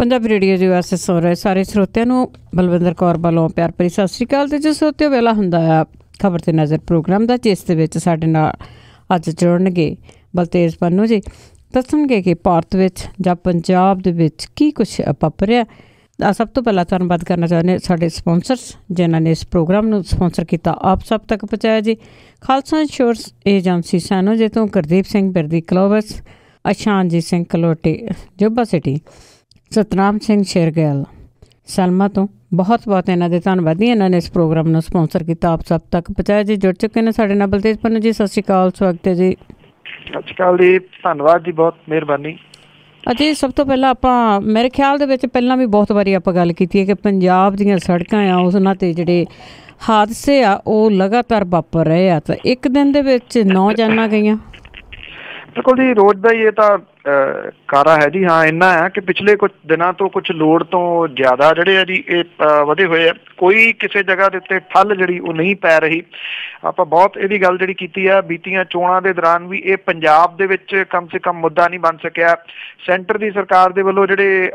Punjabi radio ਜੀ ਵਾਸਤੇ ਸੁਣ ਰਹੇ ਸਾਰੇ ਸਰੋਤਿਆਂ ਨੂੰ ਬਲਵਿੰਦਰ ਕੌਰ ਵੱਲੋਂ ਪਿਆਰ ਭਰੀ ਸਤਿ ਸ਼੍ਰੀ ਅਕਾਲ। ਅਤੇ ਜੋ ਸਰੋਤਿਓ ਵੇਲਾ ਹੁੰਦਾ ਆ ਖਬਰ 'ਤੇ ਨਜ਼ਰ ਪ੍ਰੋਗਰਾਮ ਦਾ, ਜਿਸ ਦੇ ਵਿੱਚ ਸਾਡੇ ਨਾਲ ਅੱਜ ਜੁੜਨਗੇ ਬਲਤੇਜ ਪੰਨੂ ਜੀ। ਦੱਸਣਗੇ ਕਿ ਭਾਰਤ ਵਿੱਚ ਜਾਂ ਪੰਜਾਬ ਦੇ ਵਿੱਚ ਕੀ ਕੁਛ ਵਾਪਰਿਆ। ਸਭ ਤੋਂ ਪਹਿਲਾਂ ਧੰਨਵਾਦ ਕਰਨਾ ਚਾਹੁੰਦੇ ਸਾਡੇ ਸਪੋਂਸਰਸ ਜਿਨ੍ਹਾਂ ਨੇ ਇਸ ਪ੍ਰੋਗਰਾਮ ਨੂੰ ਸਪੋਂਸਰ ਕੀਤਾ, ਆਪ ਸਭ ਤੱਕ ਪਹੁੰਚਾਇਆ ਜੀ। ਖਾਲਸਾ ਇੰਸ਼ੋਰੈਂਸ ਏਜੰਸੀ ਸਾਨੂੰ ਜੇ ਤੋਂ ਗੁਰਦੀਪ ਸਿੰਘ ਬਿਰਦੀ ਕਲੋਵਸ, ਅਸ਼ਾਨਜੀਤ ਸਿੰਘ ਕਲੋਟੀ ਜੋਬਾ ਸਿਟੀ, ਸਤਨਾਮ ਸਿੰਘ ਸ਼ੇਰਗਿੱਲ ਸਲਮਾ ਤੋਂ ਬਹੁਤ ਬਹੁਤ ਇਹਨਾਂ ਦੇ ਧੰਨਵਾਦੀ। ਇਹਨਾਂ ਨੇ ਇਸ ਪ੍ਰੋਗਰਾਮ ਨੂੰ ਸਪੋਂਸਰ ਕੀਤਾ, ਆਪ ਸਭ ਤੱਕ ਪਹੁੰਚਾਇਆ ਜੀ। ਜੁੜ ਚੁੱਕੇ ਨੇ ਸਾਡੇ ਨਾਲ ਬਲਤੇਜ ਪੰਨੂ ਜੀ। ਸਤਿ ਸ਼੍ਰੀ ਅਕਾਲ, ਸਵਾਗਤ ਹੈ ਜੀ। ਸਤਿ ਸ਼੍ਰੀ ਅਕਾਲ ਜੀ, ਧੰਨਵਾਦ ਜੀ, ਬਹੁਤ ਮਿਹਰਬਾਨੀ। ਅਜੇ ਸਭ ਤੋਂ ਪਹਿਲਾਂ ਆਪਾਂ ਮੇਰੇ ਖਿਆਲ ਦੇ ਵਿੱਚ ਪਹਿਲਾਂ ਵੀ ਬਹੁਤ ਵਾਰੀ ਆਪਾਂ ਗੱਲ ਕੀਤੀ ਹੈ ਕਿ ਪੰਜਾਬ ਦੀਆਂ ਸੜਕਾਂ ਆ ਉਹਨਾਂ 'ਤੇ ਜਿਹੜੇ ਹਾਦਸੇ ਆ ਉਹ ਲਗਾਤਾਰ ਵਾਪਰ ਰਹੇ ਆ। ਤਾਂ ਇੱਕ ਦਿਨ ਦੇ ਵਿੱਚ 9 ਜਾਨਾਂ ਗਈਆਂ। ਬਿਲਕੁਲ ਜੀ, ਰੋਜ਼ ਦਾ ਹੀ ਇਹ ਤਾਂ ਕਾਰਾ ਹੈ ਜੀ। ਹਾਂ, ਇੰਨਾ ਹੈ ਕਿ ਪਿਛਲੇ ਕੁਝ ਦਿਨਾਂ ਤੋਂ ਕੁਝ ਲੋੜ ਤੋਂ ਜ਼ਿਆਦਾ ਜਿਹੜੇ ਆ ਜੀ ਇਹ ਵਧੇ ਹੋਏ ਆ। ਕੋਈ ਕਿਸੇ ਜਗ੍ਹਾ ਦੇ ਉੱਤੇ ਠੱਲ ਜਿਹੜੀ ਉਹ ਨਹੀਂ ਪੈ ਰਹੀ। ਆਪਾਂ ਬਹੁਤ ਇਹਦੀ ਗੱਲ ਜਿਹੜੀ ਕੀਤੀ ਆ ਬੀਤੀਆਂ ਚੋਣਾਂ ਦੇ ਦੌਰਾਨ ਵੀ, ਇਹ ਪੰਜਾਬ ਦੇ ਵਿੱਚ ਕਮ ਸੇ ਕਮ ਮੁੱਦਾ ਨਹੀਂ ਬਣ ਸਕਿਆ। ਸੈਂਟਰ ਦੀ ਸਰਕਾਰ ਦੇ ਵੱਲੋਂ ਜਿਹੜੇ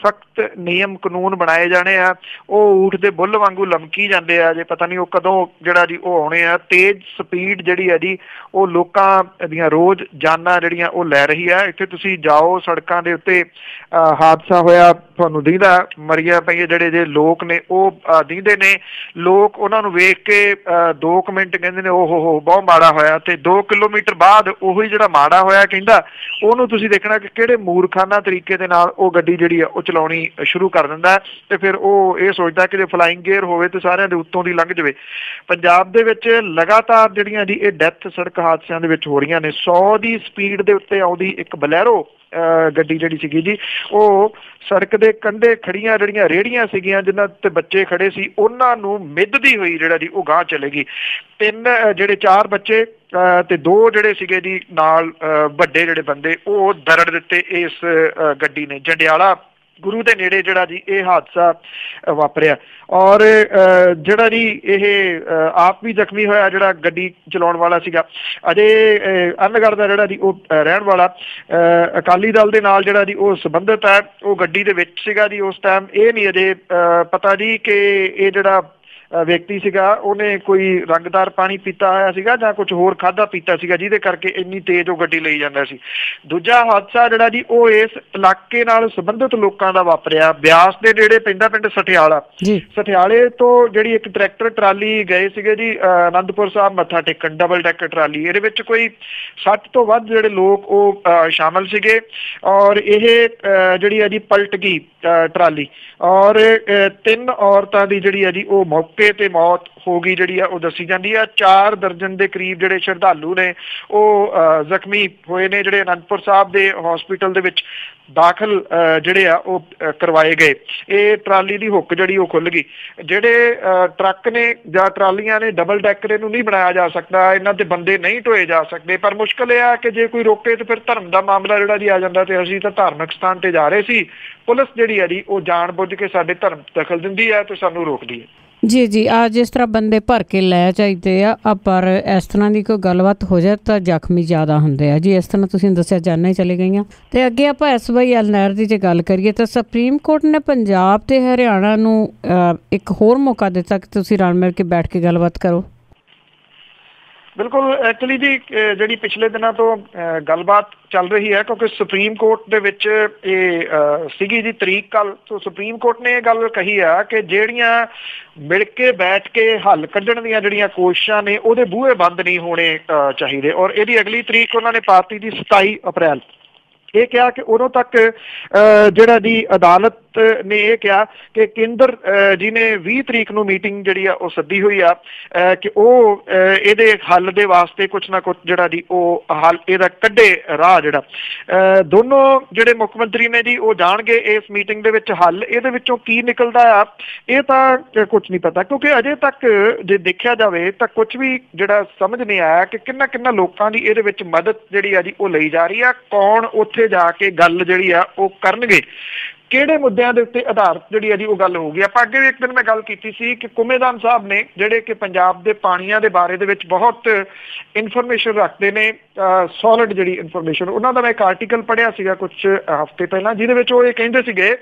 ਸਖਤ ਨਿਯਮ ਕਾਨੂੰਨ ਬਣਾਏ ਜਾਣੇ ਆ ਉਹ ਊਠ ਦੇ ਬੁੱਲ ਵਾਂਗੂ ਲਮਕੀ ਜਾਂਦੇ ਆ ਜੇ ਪਤਾ ਨਹੀਂ ਉਹ ਕਦੋਂ ਜਿਹੜਾ ਜੀ ਉਹ ਆਉਣੇ ਆ। ਤੇਜ਼ ਸਪੀਡ ਜਿਹੜੀ ਹੈ ਜੀ ਉਹ ਲੋਕਾਂ ਦੀਆਂ ਰੋਜ਼ ਜਾਨਾਂ ਜਿਹੜੀਆਂ ਉਹ ਲੈ ਰਹੀ ਆ। ਇੱਥੇ ਤੁਸੀਂ ਜਾਓ ਸੜਕਾਂ ਦੇ ਉੱਤੇ ਹਾਦਸਾ ਹੋਇਆ ਤੁਹਾਨੂੰ ਦਿਖਦਾ, ਮਰੀਆਂ ਪਈਆਂ ਜਿਹੜੇ ਜੇ ਲੋਕ ਨੇ ਉਹ ਦਿਖਦੇ ਨੇ। ਲੋਕ ਉਹਨਾਂ ਨੂੰ ਵੇਖ ਕੇ 2 ਮਿੰਟ ਕਹਿੰਦੇ ਨੇ ਓ ਹੋ ਬਹੁਤ ਮਾੜਾ ਹੋਇਆ, ਤੇ 2 ਕਿਲੋਮੀਟਰ ਬਾਅਦ ਉਹੀ ਜਿਹੜਾ ਮਾੜਾ ਹੋਇਆ ਕਹਿੰਦਾ ਉਹਨੂੰ ਤੁਸੀਂ ਦੇਖਣਾ ਕਿ ਕਿਹੜੇ ਮੂਰਖਾਨਾ ਤਰੀਕੇ ਦੇ ਨਾਲ ਉਹ ਗੱਡੀ ਜਿਹੜੀ ਆ ਉਹ ਚਲਾਉਣੀ ਸ਼ੁਰੂ ਕਰ ਦਿੰਦਾ, ਤੇ ਫਿਰ ਉਹ ਇਹ ਸੋਚਦਾ ਕਿ ਜੇ ਫਲਾਈਂਗ ਗੇਅਰ ਹੋਵੇ ਤੇ ਸਾਰਿਆਂ ਦੇ ਉੱਤੋਂ ਦੀ ਲੰਘ ਜਾਵੇ। ਪੰਜਾਬ ਦੇ ਵਿੱਚ ਲਗਾਤਾਰ ਜਿਹੜੀਆਂ ਜੀ ਇਹ ਡੈਥ ਸੜਕ ਹਾਦਸਿਆਂ ਦੇ ਵਿੱਚ ਹੋ ਰਹੀਆਂ ਨੇ। 100 ਦੀ ਸਪੀਡ ਦੇ ਉੱਤੇ ਆਉਂਦੀ ਇੱਕ ਬਲੈਰੋ ਗੱਡੀ ਜਿਹੜੀ ਸੀਗੀ ਜੀ ਉਹ ਸੜਕ ਦੇ ਕੰਢੇ ਖੜੀਆਂ ਜਿਹੜੀਆਂ ਰੇਹੜੀਆਂ ਸੀਗੀਆਂ ਜਿਨ੍ਹਾਂ ਤੇ ਬੱਚੇ ਖੜੇ ਸੀ ਉਹਨਾਂ ਨੂੰ ਮਿੱਧਦੀ ਹੋਈ ਜਿਹੜਾ ਜੀ ਉਹ ਗਾਂਹ ਚਲੇਗੀ। 4 ਬੱਚੇ ਤੇ 2 ਜਿਹੜੇ ਸੀਗੇ ਜੀ ਨਾਲ ਵੱਡੇ ਜਿਹੜੇ ਬੰਦੇ ਉਹ ਦਰੜ ਦਿੱਤੇ ਇਸ ਗੱਡੀ ਨੇ। ਜੰਡਿਆਲਾ ਗੁਰੂ ਦੇ ਨੇੜੇ ਜਿਹੜਾ ਜੀ ਇਹ ਹਾਦਸਾ ਵਾਪਰਿਆ, ਔਰ ਜਿਹੜਾ ਜੀ ਇਹ ਆਪ ਵੀ ਜ਼ਖਮੀ ਹੋਇਆ ਜਿਹੜਾ ਗੱਡੀ ਚਲਾਉਣ ਵਾਲਾ ਸੀਗਾ। ਅਜੇ ਅਨਗੜ੍ਹ ਦਾ ਜਿਹੜਾ ਜੀ ਉਹ ਰਹਿਣ ਵਾਲਾ ਅਕਾਲੀ ਦਲ ਦੇ ਨਾਲ ਜਿਹੜਾ ਜੀ ਉਹ ਸੰਬੰਧਿਤ ਹੈ, ਉਹ ਗੱਡੀ ਦੇ ਵਿੱਚ ਸੀਗਾ ਜੀ ਉਸ ਟਾਈਮ। ਇਹ ਨਹੀਂ ਅਜੇ ਪਤਾ ਜੀ ਕਿ ਇਹ ਜਿਹੜਾ ਵਿਅਕਤੀ ਸੀਗਾ ਉਹਨੇ ਕੋਈ ਰੰਗਦਾਰ ਪਾਣੀ ਪੀਤਾ ਹੋਇਆ ਸੀਗਾ ਜਾਂ ਕੁਝ ਹੋਰ ਖਾਧਾ ਪੀਤਾ ਸੀਗਾ ਜਿਹਦੇ ਕਰਕੇ ਇੰਨੀ ਤੇਜ਼ ਉਹ ਗੱਡੀ ਲਈ ਜਾਂਦਾ ਸੀ। ਦੂਜਾ ਹਾਦਸਾ ਜਿਹੜਾ ਜੀ ਉਹ ਇਸ ਇਲਾਕੇ ਨਾਲ ਸੰਬੰਧਿਤ ਲੋਕਾਂ ਦਾ ਵਾਪਰਿਆ। ਬਿਆਸ ਦੇ ਨੇੜੇ ਪੈਂਦਾ ਪਿੰਡ ਸਠਿਆਲਾ। ਸਠਿਆਲੇ ਤੋਂ ਜਿਹੜੀ ਇੱਕ ਟਰੈਕਟਰ ਟਰਾਲੀ ਗਏ ਸੀਗੇ ਜੀ ਅਨੰਦਪੁਰ ਸਾਹਿਬ ਮੱਥਾ ਟੇਕਣ, ਡਬਲ ਡੈਕਰ ਟਰਾਲੀ। ਇਹਦੇ ਵਿੱਚ ਕੋਈ 60 ਤੋਂ ਵੱਧ ਜਿਹੜੇ ਲੋਕ ਉਹ ਸ਼ਾਮਲ ਸੀਗੇ, ਔਰ ਇਹ ਜਿਹੜੀ ਹੈ ਜੀ ਪਲਟ ਗਈ ਟਰਾਲੀ, ਔਰ 3 ਔਰਤਾਂ ਦੀ ਜਿਹੜੀ ਹੈ ਜੀ ਉਹ ਮੌਕੇ ਤੇ ਮੌਤ ਹੋ ਗਈ ਜਿਹੜੀ ਆ ਉਹ ਦੱਸੀ ਜਾਂਦੀ ਆ। 4 ਦਰਜਨ ਦੇ ਕਰੀਬ ਜਿਹੜੇ ਸ਼ਰਧਾਲੂ ਨੇ ਉਹ ਜ਼ਖਮੀ ਹੋਏ ਨੇ, ਜਿਹੜੇ ਅਨੰਦਪੁਰ ਸਾਹਿਬ ਦੇ ਹਸਪੀਟਲ ਦੇ ਵਿੱਚ ਦਾਖਲ ਜਿਹੜੇ ਆ ਉਹ ਕਰਵਾਏ ਗਏ। ਇਹ ਟਰਾਲੀ ਦੀ ਹੁੱਕ ਜਿਹੜੀ ਉਹ ਖੁੱਲ ਗਈ। ਜਿਹੜੇ ਟਰੱਕ ਨੇ ਜਾਂ ਟਰਾਲੀਆਂ ਨੇ ਡਬਲ ਡੈਕਰ ਇਹਨੂੰ ਨਹੀਂ ਬਣਾਇਆ ਜਾ ਸਕਦਾ, ਇਹਨਾਂ ਤੇ ਬੰਦੇ ਨਹੀਂ ਢੋਏ ਜਾ ਸਕਦੇ। ਪਰ ਮੁਸ਼ਕਿਲ ਇਹ ਆ ਕਿ ਜੇ ਕੋਈ ਰੋਕੇ ਤੇ ਫਿਰ ਧਰਮ ਦਾ ਮਾਮਲਾ ਜਿਹੜਾ ਜੀ ਆ ਜਾਂਦਾ, ਤੇ ਅਸੀਂ ਤਾਂ ਧਾਰਮਿਕ ਸਥਾਨ ਤੇ ਜਾ ਰਹੇ ਸੀ, ਪੁਲਿਸ ਜਿਹੜੀ ਆ ਜੀ ਉਹ ਜਾਣ ਬੁੱਝ ਕੇ ਸਾਡੇ ਧਰਮ ਦਖਲ ਦਿੰਦੀ ਹੈ ਤੇ ਸਾਨੂੰ ਰੋਕਦੀ ਹੈ। ਜੀ ਜੀ, ਆ ਜਿਸ ਤਰ੍ਹਾਂ ਬੰਦੇ ਭਰ ਕੇ ਲੈ ਚਾਹੀਦੇ ਆ, ਪਰ ਇਸ ਤਰ੍ਹਾਂ ਦੀ ਕੋਈ ਗੱਲਬਾਤ ਹੋ ਜਾਏ ਤਾਂ ਜ਼ਖਮੀ ਜ਼ਿਆਦਾ ਹੁੰਦੇ ਆ ਜੀ। ਇਸ ਤਰ੍ਹਾਂ ਤੁਸੀਂ ਦੱਸਿਆ ਜਾਨਾਂ ਹੀ ਚਲੇ ਗਈਆਂ। ਅਤੇ ਅੱਗੇ ਆਪਾਂ SYL ਨਹਿਰ ਦੀ ਜੇ ਗੱਲ ਕਰੀਏ ਤਾਂ ਸੁਪਰੀਮ ਕੋਰਟ ਨੇ ਪੰਜਾਬ ਅਤੇ ਹਰਿਆਣਾ ਨੂੰ ਇੱਕ ਹੋਰ ਮੌਕਾ ਦਿੱਤਾ ਕਿ ਤੁਸੀਂ ਰਲ ਮਿਲ ਕੇ ਬੈਠ ਕੇ ਗੱਲਬਾਤ ਕਰੋ। ਬਿਲਕੁਲ, ਐਕਚੁਅਲੀ ਜੀ ਜਿਹੜੀ ਪਿਛਲੇ ਦਿਨਾਂ ਤੋਂ ਗੱਲਬਾਤ ਚੱਲ ਰਹੀ ਹੈ, ਕਿਉਂਕਿ ਸੁਪਰੀਮ ਕੋਰਟ ਦੇ ਵਿੱਚ ਇਹ ਸੀਗੀ ਜੀ ਤਰੀਕ ਕੱਲ੍ਹ ਤੋਂ ਸੁਪਰੀਮ ਕੋਰਟ ਨੇ ਇਹ ਗੱਲ ਕਹੀ ਆ ਕਿ ਜਿਹੜੀਆਂ ਮਿਲ ਕੇ ਬੈਠ ਕੇ ਹੱਲ ਕੱਢਣ ਦੀਆਂ ਜਿਹੜੀਆਂ ਕੋਸ਼ਿਸ਼ਾਂ ਨੇ ਉਹਦੇ ਬੂਹੇ ਬੰਦ ਨਹੀਂ ਹੋਣੇ ਚਾਹੀਦੇ। ਔਰ ਇਹਦੀ ਅਗਲੀ ਤਰੀਕ ਉਹਨਾਂ ਨੇ ਪਾਤੀ ਦੀ 27 ਅਪ੍ਰੈਲ। ਇਹ ਕਿਹਾ ਕਿ ਉਦੋਂ ਤੱਕ ਜਿਹੜਾ ਜੀ ਅਦਾਲਤ ਨੇ ਇਹ ਕਿਹਾ ਕਿ ਕੇਂਦਰ ਜੀ ਨੇ 20 ਤਰੀਕ ਨੂੰ ਮੀਟਿੰਗ ਜਿਹੜੀ ਆ ਉਹ ਸੱਦੀ ਹੋਈ ਆ ਕਿ ਉਹ ਇਹਦੇ ਹੱਲ ਦੇ ਵਾਸਤੇ ਕੁਛ ਨਾ ਕੁਛ ਜਿਹੜਾ ਜੀ ਉਹ ਹੱਲ ਇਹਦਾ ਕੱਢੇ ਰਾਹ। ਜਿਹੜਾ ਦੋਨੋਂ ਜਿਹੜੇ ਮੁੱਖ ਮੰਤਰੀ ਨੇ ਜੀ ਉਹ ਜਾਣਗੇ ਇਸ ਮੀਟਿੰਗ ਦੇ ਵਿੱਚ ਹੱਲ। ਇਹਦੇ ਵਿੱਚੋਂ ਕੀ ਨਿਕਲਦਾ ਆ ਇਹ ਤਾਂ ਕੁਛ ਨਹੀਂ ਪਤਾ, ਕਿਉਂਕਿ ਅਜੇ ਤੱਕ ਜੇ ਦੇਖਿਆ ਜਾਵੇ ਤਾਂ ਕੁਛ ਵੀ ਜਿਹੜਾ ਸਮਝ ਨਹੀਂ ਆਇਆ ਕਿ ਕਿੰਨਾ ਲੋਕਾਂ ਦੀ ਇਹਦੇ ਵਿੱਚ ਮਦਦ ਜਿਹੜੀ ਆ ਜੀ ਉਹ ਲਈ ਜਾ ਰਹੀ ਆ, ਕੌਣ ਉੱਥੇ ਜਾ ਕੇ ਗੱਲ ਜਿਹੜੀ ਆ ਉਹ ਕਰਨਗੇ। ਕਿਹੜੇ ਮੁੱਦਿਆਂ ਦੇ ਉੱਤੇ ਆਧਾਰਿਤ ਜਿਹੜੀ ਹੈ ਜੀ ਉਹ ਗੱਲ ਹੋਊਗੀ। ਆਪਾਂ ਅੱਗੇ ਵੀ ਇੱਕ ਦਿਨ ਮੈਂ ਗੱਲ ਕੀਤੀ ਸੀ ਕਿ ਕੁਮੇਦਾਨ ਸਾਹਿਬ ਨੇ ਜਿਹੜੇ ਕਿ ਪੰਜਾਬ ਦੇ ਪਾਣੀਆਂ ਦੇ ਬਾਰੇ ਦੇ ਵਿੱਚ ਬਹੁਤ ਇਨਫੋਰਮੇਸ਼ਨ ਰੱਖਦੇ ਨੇ, ਸੋਲਿਡ ਜਿਹੜੀ ਇਨਫੋਰਮੇਸ਼ਨ, ਉਹਨਾਂ ਦਾ ਮੈਂ ਇੱਕ ਆਰਟੀਕਲ ਪੜ੍ਹਿਆ ਸੀਗਾ ਕੁਝ ਹਫ਼ਤੇ ਪਹਿਲਾਂ, ਜਿਹਦੇ ਵਿੱਚ ਉਹ ਇਹ ਕਹਿੰਦੇ ਸੀਗੇ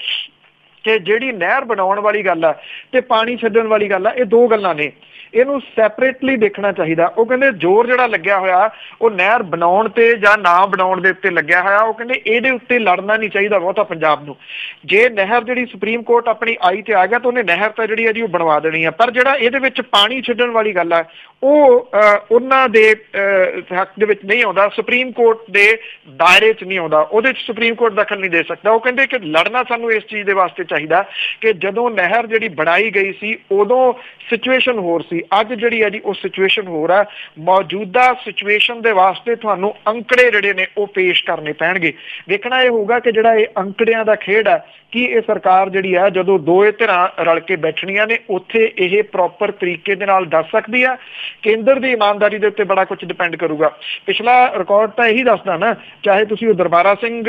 ਕਿ ਜਿਹੜੀ ਨਹਿਰ ਬਣਾਉਣ ਵਾਲੀ ਗੱਲ ਆ ਤੇ ਪਾਣੀ ਛੱਡਣ ਵਾਲੀ ਗੱਲ ਆ, ਇਹ ਦੋ ਗੱਲਾਂ ਨੇ, ਇਹਨੂੰ ਸੈਪਰੇਟਲੀ ਦੇਖਣਾ ਚਾਹੀਦਾ। ਉਹ ਕਹਿੰਦੇ ਜ਼ੋਰ ਜਿਹੜਾ ਲੱਗਿਆ ਹੋਇਆ ਉਹ ਨਹਿਰ ਬਣਾਉਣ ਤੇ ਜਾਂ ਨਾ ਬਣਾਉਣ ਦੇ ਉੱਤੇ ਲੱਗਿਆ ਹੋਇਆ। ਉਹ ਕਹਿੰਦੇ ਇਹਦੇ ਉੱਤੇ ਲੜਨਾ ਨਹੀਂ ਚਾਹੀਦਾ ਬਹੁਤਾ ਪੰਜਾਬ ਨੂੰ। ਜੇ ਨਹਿਰ ਜਿਹੜੀ ਸੁਪਰੀਮ ਕੋਰਟ ਆਪਣੀ ਆਈ ਤੇ ਆ ਗਿਆ ਤਾਂ ਉਹਨੇ ਨਹਿਰ ਤਾਂ ਜਿਹੜੀ ਹੈ ਜੀ ਉਹ ਬਣਵਾ ਦੇਣੀ ਆ, ਪਰ ਜਿਹੜਾ ਇਹਦੇ ਵਿੱਚ ਪਾਣੀ ਛੱਡਣ ਵਾਲੀ ਗੱਲ ਆ ਉਹ ਉਹਨਾਂ ਦੇ ਹੱਕ ਦੇ ਵਿੱਚ ਨਹੀਂ ਆਉਂਦਾ, ਸੁਪਰੀਮ ਕੋਰਟ ਦੇ ਦਾਇਰੇ 'ਚ ਨਹੀਂ ਆਉਂਦਾ, ਉਹਦੇ 'ਚ ਸੁਪਰੀਮ ਕੋਰਟ ਦਖਲ ਨਹੀਂ ਦੇ ਸਕਦਾ। ਉਹ ਕਹਿੰਦੇ ਕਿ ਲੜਨਾ ਸਾਨੂੰ ਇਸ ਚੀਜ਼ ਦੇ ਵਾਸਤੇ ਚਾਹੀਦਾ ਕਿ ਜਦੋਂ ਨਹਿਰ ਜਿਹੜੀ ਬਣਾਈ ਗਈ ਸੀ ਉਦੋਂ ਸਿਚੁਏਸ਼ਨ ਹੋਰ ਸੀ, ਅੱਜ ਜਿਹੜੀ ਹੈ ਜੀ ਉਹ ਸਿਚੁਏਸ਼ਨ ਹੋਰ ਆ। ਮੌਜੂਦਾ ਸਿਚੁਏਸ਼ਨ ਦੇ ਵਾਸਤੇ ਤੁਹਾਨੂੰ ਅੰਕੜੇ ਜਿਹੜੇ ਨੇ ਉਹ ਪੇਸ਼ ਕਰਨੇ ਪੈਣਗੇ। ਦੇਖਣਾ ਇਹ ਹੋਊਗਾ ਕਿ ਜਿਹੜਾ ਇਹ ਅੰਕੜਿਆਂ ਦਾ ਖੇਡ ਹੈ ਕਿ ਇਹ ਸਰਕਾਰ ਜਿਹੜੀ ਆ ਜਦੋਂ ਦੋਏ ਧਿਰਾਂ ਰਲ ਕੇ ਬੈਠਣੀਆਂ ਨੇ ਉੱਥੇ ਇਹ ਪ੍ਰੋਪਰ ਤਰੀਕੇ ਦੇ ਨਾਲ ਦੱਸ ਸਕਦੀ ਆ। ਕੇਂਦਰ ਦੀ ਇਮਾਨਦਾਰੀ ਦੇ ਉੱਤੇ ਬੜਾ ਕੁਝ ਡਿਪੈਂਡ ਕਰੂਗਾ। ਪਿਛਲਾ ਰਿਕਾਰਡ ਤਾਂ ਇਹੀ ਦੱਸਦਾ ਨਾ, ਚਾਹੇ ਤੁਸੀਂ ਉਹ ਦਰਬਾਰਾ ਸਿੰਘ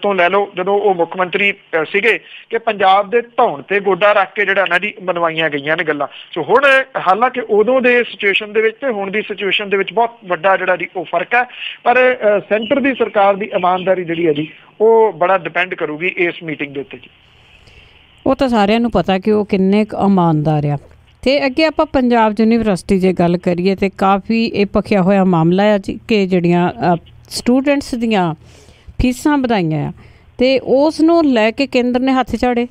ਤੋਂ ਲੈ ਲਓ ਜਦੋਂ ਉਹ ਮੁੱਖ ਮੰਤਰੀ ਸੀਗੇ, ਕਿ ਪੰਜਾਬ ਦੇ ਧੌਣ ਤੇ ਗੋਡਾ ਰੱਖ ਕੇ ਜਿਹੜਾ ਨਾ ਜੀ ਬਣਵਾਈਆਂ ਗਈਆਂ ਨੇ ਗੱਲਾਂ। ਸੋ ਹੁਣ ਹਾਲਾਂਕਿ ਉਦੋਂ ਦੇ ਸਿਚੁਏਸ਼ਨ ਦੇ ਵਿੱਚ ਤੇ ਹੁਣ ਦੀ ਸਿਚੁਏਸ਼ਨ ਦੇ ਵਿੱਚ ਬਹੁਤ ਵੱਡਾ ਜਿਹੜਾ ਜੀ ਉਹ ਫਰਕ ਹੈ, ਪਰ ਸੈਂਟਰ ਦੀ ਸਰਕਾਰ ਦੀ ਇਮਾਨਦਾਰੀ ਜਿਹੜੀ ਹੈ ਜੀ ਉਹ ਬੜਾ ਡਿਪੈਂਡ ਕਰੂਗੀ ਇਸ ਮੀਟਿੰਗ ਦੇ ਉੱਤੇ ਜੀ। ਉਹ ਤਾਂ ਸਾਰਿਆਂ ਨੂੰ ਪਤਾ ਕਿ ਉਹ ਕਿੰਨੇ ਕੁ ਇਮਾਨਦਾਰ ਆ। ਅਤੇ ਅੱਗੇ ਆਪਾਂ ਪੰਜਾਬ ਯੂਨੀਵਰਸਿਟੀ ਜੇ ਗੱਲ ਕਰੀਏ ਤਾਂ ਕਾਫੀ ਇਹ ਭਖਿਆ ਹੋਇਆ ਮਾਮਲਾ ਆ ਜੀ ਕਿ ਜਿਹੜੀਆਂ ਸਟੂਡੈਂਟਸ ਦੀਆਂ ਫੀਸਾਂ ਵਧਾਈਆਂ ਆ ਅਤੇ ਉਸ ਨੂੰ ਲੈ ਕੇ ਕੇਂਦਰ ਨੇ ਹੱਥ ਝਾੜੇ।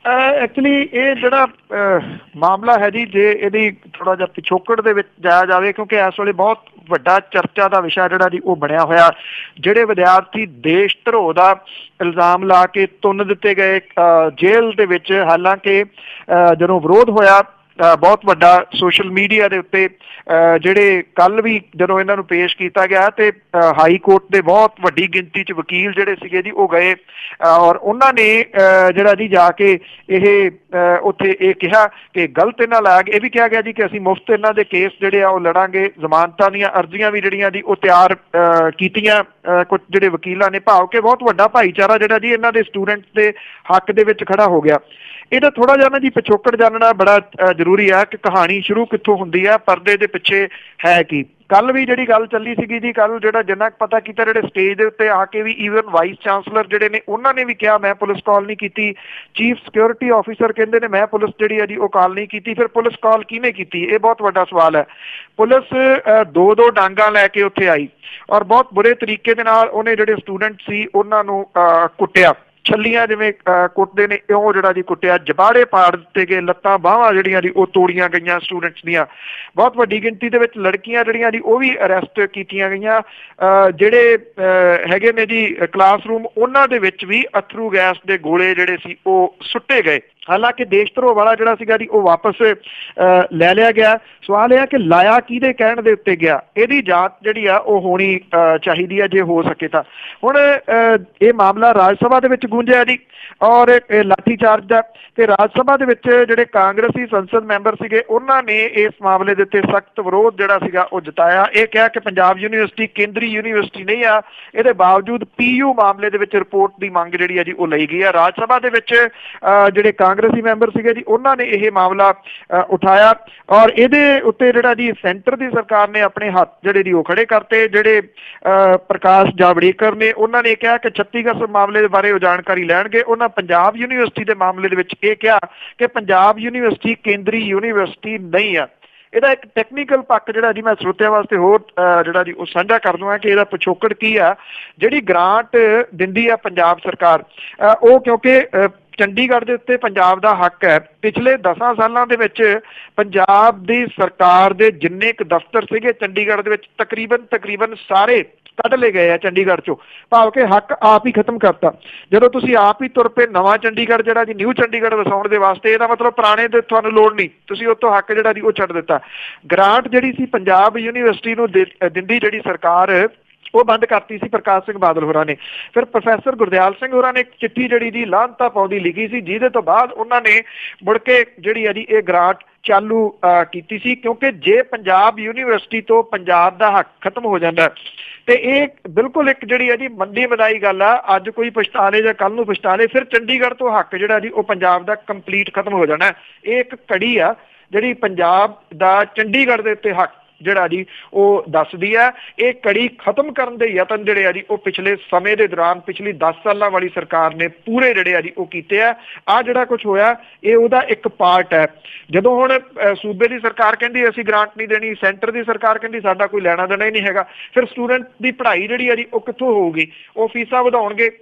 ਐਕਚੁਅਲੀ ਇਹ ਜਿਹੜਾ ਮਾਮਲਾ ਹੈ ਜੀ, ਜੇ ਇਹਦੀ ਥੋੜ੍ਹਾ ਜਿਹਾ ਪਿਛੋਕੜ ਦੇ ਵਿੱਚ ਜਾਇਆ ਜਾਵੇ, ਕਿਉਂਕਿ ਇਸ ਵੇਲੇ ਬਹੁਤ ਵੱਡਾ ਚਰਚਾ ਦਾ ਵਿਸ਼ਾ ਜਿਹੜਾ ਜੀ ਉਹ ਬਣਿਆ ਹੋਇਆ। ਜਿਹੜੇ ਵਿਦਿਆਰਥੀ ਦੇਸ਼ ਧਰੋਹ ਦਾ ਇਲਜ਼ਾਮ ਲਾ ਕੇ ਤੁੰਨ ਦਿੱਤੇ ਗਏ ਜੇਲ੍ਹ ਦੇ ਵਿੱਚ, ਹਾਲਾਂਕਿ ਜਦੋਂ ਵਿਰੋਧ ਹੋਇਆ ਬਹੁਤ ਵੱਡਾ ਸੋਸ਼ਲ ਮੀਡੀਆ ਦੇ ਉੱਤੇ, ਜਿਹੜੇ ਕੱਲ੍ਹ ਵੀ ਜਦੋਂ ਇਹਨਾਂ ਨੂੰ ਪੇਸ਼ ਕੀਤਾ ਗਿਆ ਤੇ ਹਾਈ ਕੋਰਟ ਦੇ ਬਹੁਤ ਵੱਡੀ ਗਿਣਤੀ 'ਚ ਵਕੀਲ ਜਿਹੜੇ ਸੀਗੇ ਜੀ ਉਹ ਗਏ ਔਰ ਉਹਨਾਂ ਨੇ ਜਿਹੜਾ ਜੀ ਜਾ ਕੇ ਇਹ ਉੱਥੇ ਇਹ ਕਿਹਾ ਕਿ ਗਲਤ ਇਹਨਾਂ ਲਾਇਆ ਗਿਆ। ਇਹ ਵੀ ਕਿਹਾ ਗਿਆ ਜੀ ਕਿ ਅਸੀਂ ਮੁਫਤ ਇਹਨਾਂ ਦੇ ਕੇਸ ਜਿਹੜੇ ਆ ਉਹ ਲੜਾਂਗੇ। ਜ਼ਮਾਨਤਾਂ ਦੀਆਂ ਅਰਜ਼ੀਆਂ ਵੀ ਜਿਹੜੀਆਂ ਜੀ ਉਹ ਤਿਆਰ ਕੀਤੀਆਂ ਕੁਝ ਜਿਹੜੇ ਵਕੀਲਾਂ ਨੇ, ਭਾਵ ਕਿ ਬਹੁਤ ਵੱਡਾ ਭਾਈਚਾਰਾ ਜਿਹੜਾ ਜੀ ਇਹਨਾਂ ਦੇ ਸਟੂਡੈਂਟਸ ਦੇ ਹੱਕ ਦੇ ਵਿੱਚ ਖੜਾ ਹੋ ਗਿਆ। ਇਹਦਾ ਥੋੜ੍ਹਾ ਜਿਹਾ ਨਾ ਜੀ ਪਿਛੋਕੜ ਜਾਣਨਾ ਬੜਾ ਜ਼ਰੂਰੀ ਆ ਕਿ ਕਹਾਣੀ ਸ਼ੁਰੂ ਕਿੱਥੋਂ ਹੁੰਦੀ ਆ, ਪਰਦੇ ਦੇ ਪਿੱਛੇ ਹੈ ਕੀ। ਕੱਲ੍ਹ ਵੀ ਜਿਹੜੀ ਗੱਲ ਚੱਲੀ ਸੀਗੀ ਜੀ, ਕੱਲ੍ਹ ਜਿਹੜਾ ਜਿੰਨਾ ਪਤਾ ਕੀਤਾ, ਜਿਹੜੇ ਸਟੇਜ ਦੇ ਉੱਤੇ ਆ ਕੇ ਵੀ ਈਵਨ ਵਾਈਸ ਚਾਂਸਲਰ ਜਿਹੜੇ ਨੇ ਉਹਨਾਂ ਨੇ ਵੀ ਕਿਹਾ ਮੈਂ ਪੁਲਿਸ ਕਾਲ ਨਹੀਂ ਕੀਤੀ। ਚੀਫ ਸਿਕਿਉਰਿਟੀ ਆਫਿਸਰ ਕਹਿੰਦੇ ਨੇ ਮੈਂ ਪੁਲਿਸ ਜਿਹੜੀ ਹੈ ਜੀ ਉਹ ਕਾਲ ਨਹੀਂ ਕੀਤੀ। ਫਿਰ ਪੁਲਿਸ ਕਾਲ ਕਿਹਨੇ ਕੀਤੀ, ਇਹ ਬਹੁਤ ਵੱਡਾ ਸਵਾਲ ਹੈ। ਪੁਲਿਸ ਦੋ ਡਾਂਗਾਂ ਲੈ ਕੇ ਉੱਥੇ ਆਈ ਔਰ ਬਹੁਤ ਬੁਰੇ ਤਰੀਕੇ ਦੇ ਨਾਲ ਉਹਨੇ ਜਿਹੜੇ ਸਟੂਡੈਂਟ ਸੀ ਉਹਨਾਂ ਨੂੰ ਕੁੱਟਿਆ, ਛੱਲੀਆਂ ਜਿਵੇਂ ਕੁੱਟਦੇ ਨੇ ਉਹ ਜਿਹੜਾ ਜੀ ਕੁੱਟਿਆ, ਜਬਾੜੇ ਪਾੜ ਦਿੱਤੇ ਗਏ, ਲੱਤਾਂ ਬਾਹਾਂ ਜਿਹੜੀਆਂ ਜੀ ਉਹ ਤੋੜੀਆਂ ਗਈਆਂ ਸਟੂਡੈਂਟਸ ਦੀਆਂ। ਬਹੁਤ ਵੱਡੀ ਗਿਣਤੀ ਦੇ ਵਿੱਚ ਲੜਕੀਆਂ ਜਿਹੜੀਆਂ ਜੀ ਉਹ ਵੀ ਅਰੈਸਟ ਕੀਤੀਆਂ ਗਈਆਂ। ਜਿਹੜੇ ਹੈਗੇ ਨੇ ਜੀ ਕਲਾਸਰੂਮ, ਉਹਨਾਂ ਦੇ ਵਿੱਚ ਵੀ ਅਥਰੂ ਗੈਸ ਦੇ ਗੋਲੇ ਜਿਹੜੇ ਸੀ ਉਹ ਸੁੱਟੇ ਗਏ। ਹਾਲਾਂਕਿ ਦੇਸ਼ ਧਰੋਹ ਵਾਲਾ ਜਿਹੜਾ ਸੀਗਾ ਜੀ ਉਹ ਵਾਪਸ ਲੈ ਲਿਆ ਗਿਆ। ਸਵਾਲ ਇਹ ਹੈ ਕਿ ਲਾਇਆ ਕਿਹਦੇ ਕਹਿਣ ਦੇ ਉੱਤੇ ਗਿਆ, ਇਹਦੀ ਜਾਂਚ ਜਿਹੜੀ ਆ ਉਹ ਹੋਣੀ ਚਾਹੀਦੀ ਹੈ ਜੇ ਹੋ ਸਕੇ ਤਾਂ। ਹੁਣ ਇਹ ਮਾਮਲਾ ਰਾਜ ਸਭਾ ਦੇ ਵਿੱਚ ਗੂੰਜਿਆ ਜੀ ਔਰ ਲਾਠੀ ਚਾਰਜ ਦਾ, ਤੇ ਰਾਜ ਸਭਾ ਦੇ ਵਿੱਚ ਜਿਹੜੇ ਕਾਂਗਰਸੀ ਸੰਸਦ ਮੈਂਬਰ ਸੀਗੇ ਉਹਨਾਂ ਨੇ ਇਸ ਮਾਮਲੇ ਦੇ ਉੱਤੇ ਸਖਤ ਵਿਰੋਧ ਜਿਹੜਾ ਸੀਗਾ ਉਹ ਜਤਾਇਆ। ਇਹ ਕਿਹਾ ਕਿ ਪੰਜਾਬ ਯੂਨੀਵਰਸਿਟੀ ਕੇਂਦਰੀ ਯੂਨੀਵਰਸਿਟੀ ਨਹੀਂ ਆ, ਇਹਦੇ ਬਾਵਜੂਦ PU ਮਾਮਲੇ ਦੇ ਵਿੱਚ ਰਿਪੋਰਟ ਦੀ ਮੰਗ ਜਿਹੜੀ ਹੈ ਜੀ ਉਹ ਲਈ ਗਈ ਆ। ਰਾਜ ਸਭਾ ਦੇ ਵਿੱਚ ਜਿਹੜੇ ਕਾਂਗਰਸੀ ਮੈਂਬਰ ਸੀਗੇ ਜੀ ਉਹਨਾਂ ਨੇ ਇਹ ਮਾਮਲਾ ਉਠਾਇਆ ਔਰ ਇਹਦੇ ਉੱਤੇ ਜਿਹੜਾ ਜੀ ਸੈਂਟਰ ਦੀ ਸਰਕਾਰ ਨੇ ਆਪਣੇ ਹੱਥ ਜਿਹੜੇ ਜੀ ਉਹ ਖੜੇ ਕਰਤੇ। ਜਿਹੜੇ ਪ੍ਰਕਾਸ਼ ਜਾਵੜੇਕਰ ਨੇ ਉਹਨਾਂ ਨੇ ਕਿਹਾ ਕਿ ਛੱਤੀਸਗੜ੍ਹ ਮਾਮਲੇ ਦੇ ਬਾਰੇ ਉਹ ਜਾਣਕਾਰੀ ਲੈਣਗੇ। ਉਹਨਾਂ ਪੰਜਾਬ ਯੂਨੀਵਰਸਿਟੀ ਦੇ ਮਾਮਲੇ ਦੇ ਵਿੱਚ ਇਹ ਕਿਹਾ ਕਿ ਪੰਜਾਬ ਯੂਨੀਵਰਸਿਟੀ ਕੇਂਦਰੀ ਯੂਨੀਵਰਸਿਟੀ ਨਹੀਂ ਆ। ਇਹਦਾ ਇੱਕ ਟੈਕਨੀਕਲ ਪੱਖ ਜਿਹੜਾ ਜੀ ਮੈਂ ਸਰੋਤਿਆਂ ਵਾਸਤੇ ਹੋਰ ਜਿਹੜਾ ਜੀ ਉਹ ਸਾਂਝਾ ਕਰ ਦਵਾਂ ਕਿ ਇਹਦਾ ਪਿਛੋਕੜ ਕੀ ਆ। ਜਿਹੜੀ ਗ੍ਰਾਂਟ ਦਿੰਦੀ ਆ ਪੰਜਾਬ ਸਰਕਾਰ, ਉਹ ਕਿਉਂਕਿ ਚੰਡੀਗੜ੍ਹ ਦੇ ਉੱਤੇ ਪੰਜਾਬ ਦਾ ਹੱਕ ਹੈ। ਪਿਛਲੇ 10 ਸਾਲਾਂ ਦੇ ਵਿੱਚ ਪੰਜਾਬ ਦੀ ਸਰਕਾਰ ਦੇ ਜਿੰਨੇ ਕੁ ਦਫ਼ਤਰ ਸੀਗੇ ਚੰਡੀਗੜ੍ਹ ਦੇ ਵਿੱਚ ਤਕਰੀਬਨ ਸਾਰੇ ਕੱਢ ਲਏ ਗਏ ਆ ਚੰਡੀਗੜ੍ਹ ਚੋਂ, ਭਾਵ ਕਿ ਹੱਕ ਆਪ ਹੀ ਖਤਮ ਕਰਤਾ। ਜਦੋਂ ਤੁਸੀਂ ਆਪ ਹੀ ਤੁਰ ਪਏ ਨਵਾਂ ਚੰਡੀਗੜ੍ਹ ਜਿਹੜਾ ਜੀ ਨਿਊ ਚੰਡੀਗੜ੍ਹ ਵਸਾਉਣ ਦੇ ਵਾਸਤੇ, ਇਹਦਾ ਮਤਲਬ ਪੁਰਾਣੇ ਦੇ ਤੁਹਾਨੂੰ ਲੋੜ ਨਹੀਂ, ਤੁਸੀਂ ਉੱਥੋਂ ਹੱਕ ਜਿਹੜਾ ਜੀ ਉਹ ਛੱਡ ਦਿੱਤਾ। ਗ੍ਰਾਂਟ ਜਿਹੜੀ ਸੀ ਪੰਜਾਬ ਯੂਨੀਵਰਸਿਟੀ ਨੂੰ ਦਿੰਦੀ ਜਿਹੜੀ ਸਰਕਾਰ, ਉਹ ਬੰਦ ਕਰਤੀ ਸੀ ਪ੍ਰਕਾਸ਼ ਸਿੰਘ ਬਾਦਲ ਹੋਰਾਂ ਨੇ। ਫਿਰ ਪ੍ਰੋਫੈਸਰ ਗੁਰਦਿਆਲ ਸਿੰਘ ਹੋਰਾਂ ਨੇ ਇੱਕ ਚਿੱਠੀ ਜਿਹੜੀ ਦੀ ਲਾਹਨਤਾ ਪਾਉਂਦੀ ਲਿਖੀ ਸੀ, ਜਿਹਦੇ ਤੋਂ ਬਾਅਦ ਉਹਨਾਂ ਨੇ ਮੁੜ ਕੇ ਜਿਹੜੀ ਹੈ ਜੀ ਇਹ ਗ੍ਰਾਂਟ ਚਾਲੂ ਕੀਤੀ ਸੀ, ਕਿਉਂਕਿ ਜੇ ਪੰਜਾਬ ਯੂਨੀਵਰਸਿਟੀ ਤੋਂ ਪੰਜਾਬ ਦਾ ਹੱਕ ਖਤਮ ਹੋ ਜਾਂਦਾ ਤੇ ਇਹ ਬਿਲਕੁਲ ਇੱਕ ਜਿਹੜੀ ਹੈ ਜੀ ਮੰਦੀ ਮਦਾਈ ਗੱਲ ਆ। ਅੱਜ ਕੋਈ ਪਛਤਾ ਲੇ ਜਾਂ ਕੱਲ ਨੂੰ ਪਛਤਾ ਲੇ, ਫਿਰ ਚੰਡੀਗੜ੍ਹ ਤੋਂ ਹੱਕ ਜਿਹੜਾ ਜੀ ਉਹ ਪੰਜਾਬ ਦਾ ਕੰਪਲੀਟ ਖਤਮ ਹੋ ਜਾਣਾ। ਇਹ ਇੱਕ ਕੜੀ ਆ ਜਿਹੜੀ ਪੰਜਾਬ ਦਾ ਚੰਡੀਗੜ੍ਹ ਦੇ ਉੱਤੇ ਹੱਕ ਜਿਹੜਾ ਜੀ ਉਹ ਦੱਸਦੀ ਹੈ। ਇਹ ਕੜੀ ਖਤਮ ਕਰਨ ਦੇ ਯਤਨ ਜਿਹੜੇ ਆ ਜੀ ਉਹ ਪਿਛਲੇ ਸਮੇਂ ਦੇ ਦੌਰਾਨ ਪਿਛਲੀ 10 ਸਾਲਾਂ ਵਾਲੀ ਸਰਕਾਰ ਨੇ ਪੂਰੇ ਜਿਹੜੇ ਆ ਜੀ ਉਹ ਕੀਤੇ ਆ। ਆਹ ਜਿਹੜਾ ਕੁਝ ਹੋਇਆ ਇਹ ਉਹਦਾ ਇੱਕ ਪਾਰਟ ਹੈ। ਜਦੋਂ ਹੁਣ ਸੂਬੇ ਦੀ ਸਰਕਾਰ ਕਹਿੰਦੀ ਅਸੀਂ ਗ੍ਰਾਂਟ ਨਹੀਂ ਦੇਣੀ, ਸੈਂਟਰ ਦੀ ਸਰਕਾਰ ਕਹਿੰਦੀ ਸਾਡਾ ਕੋਈ ਲੈਣਾ ਦੇਣਾ ਹੀ ਨਹੀਂ ਹੈਗਾ, ਫਿਰ ਸਟੂਡੈਂਟ ਦੀ ਪੜ੍ਹਾਈ ਜਿਹੜੀ ਆ ਜੀ ਉਹ ਕਿੱਥੋਂ ਹੋਊਗੀ? ਉਹ ਫੀਸਾਂ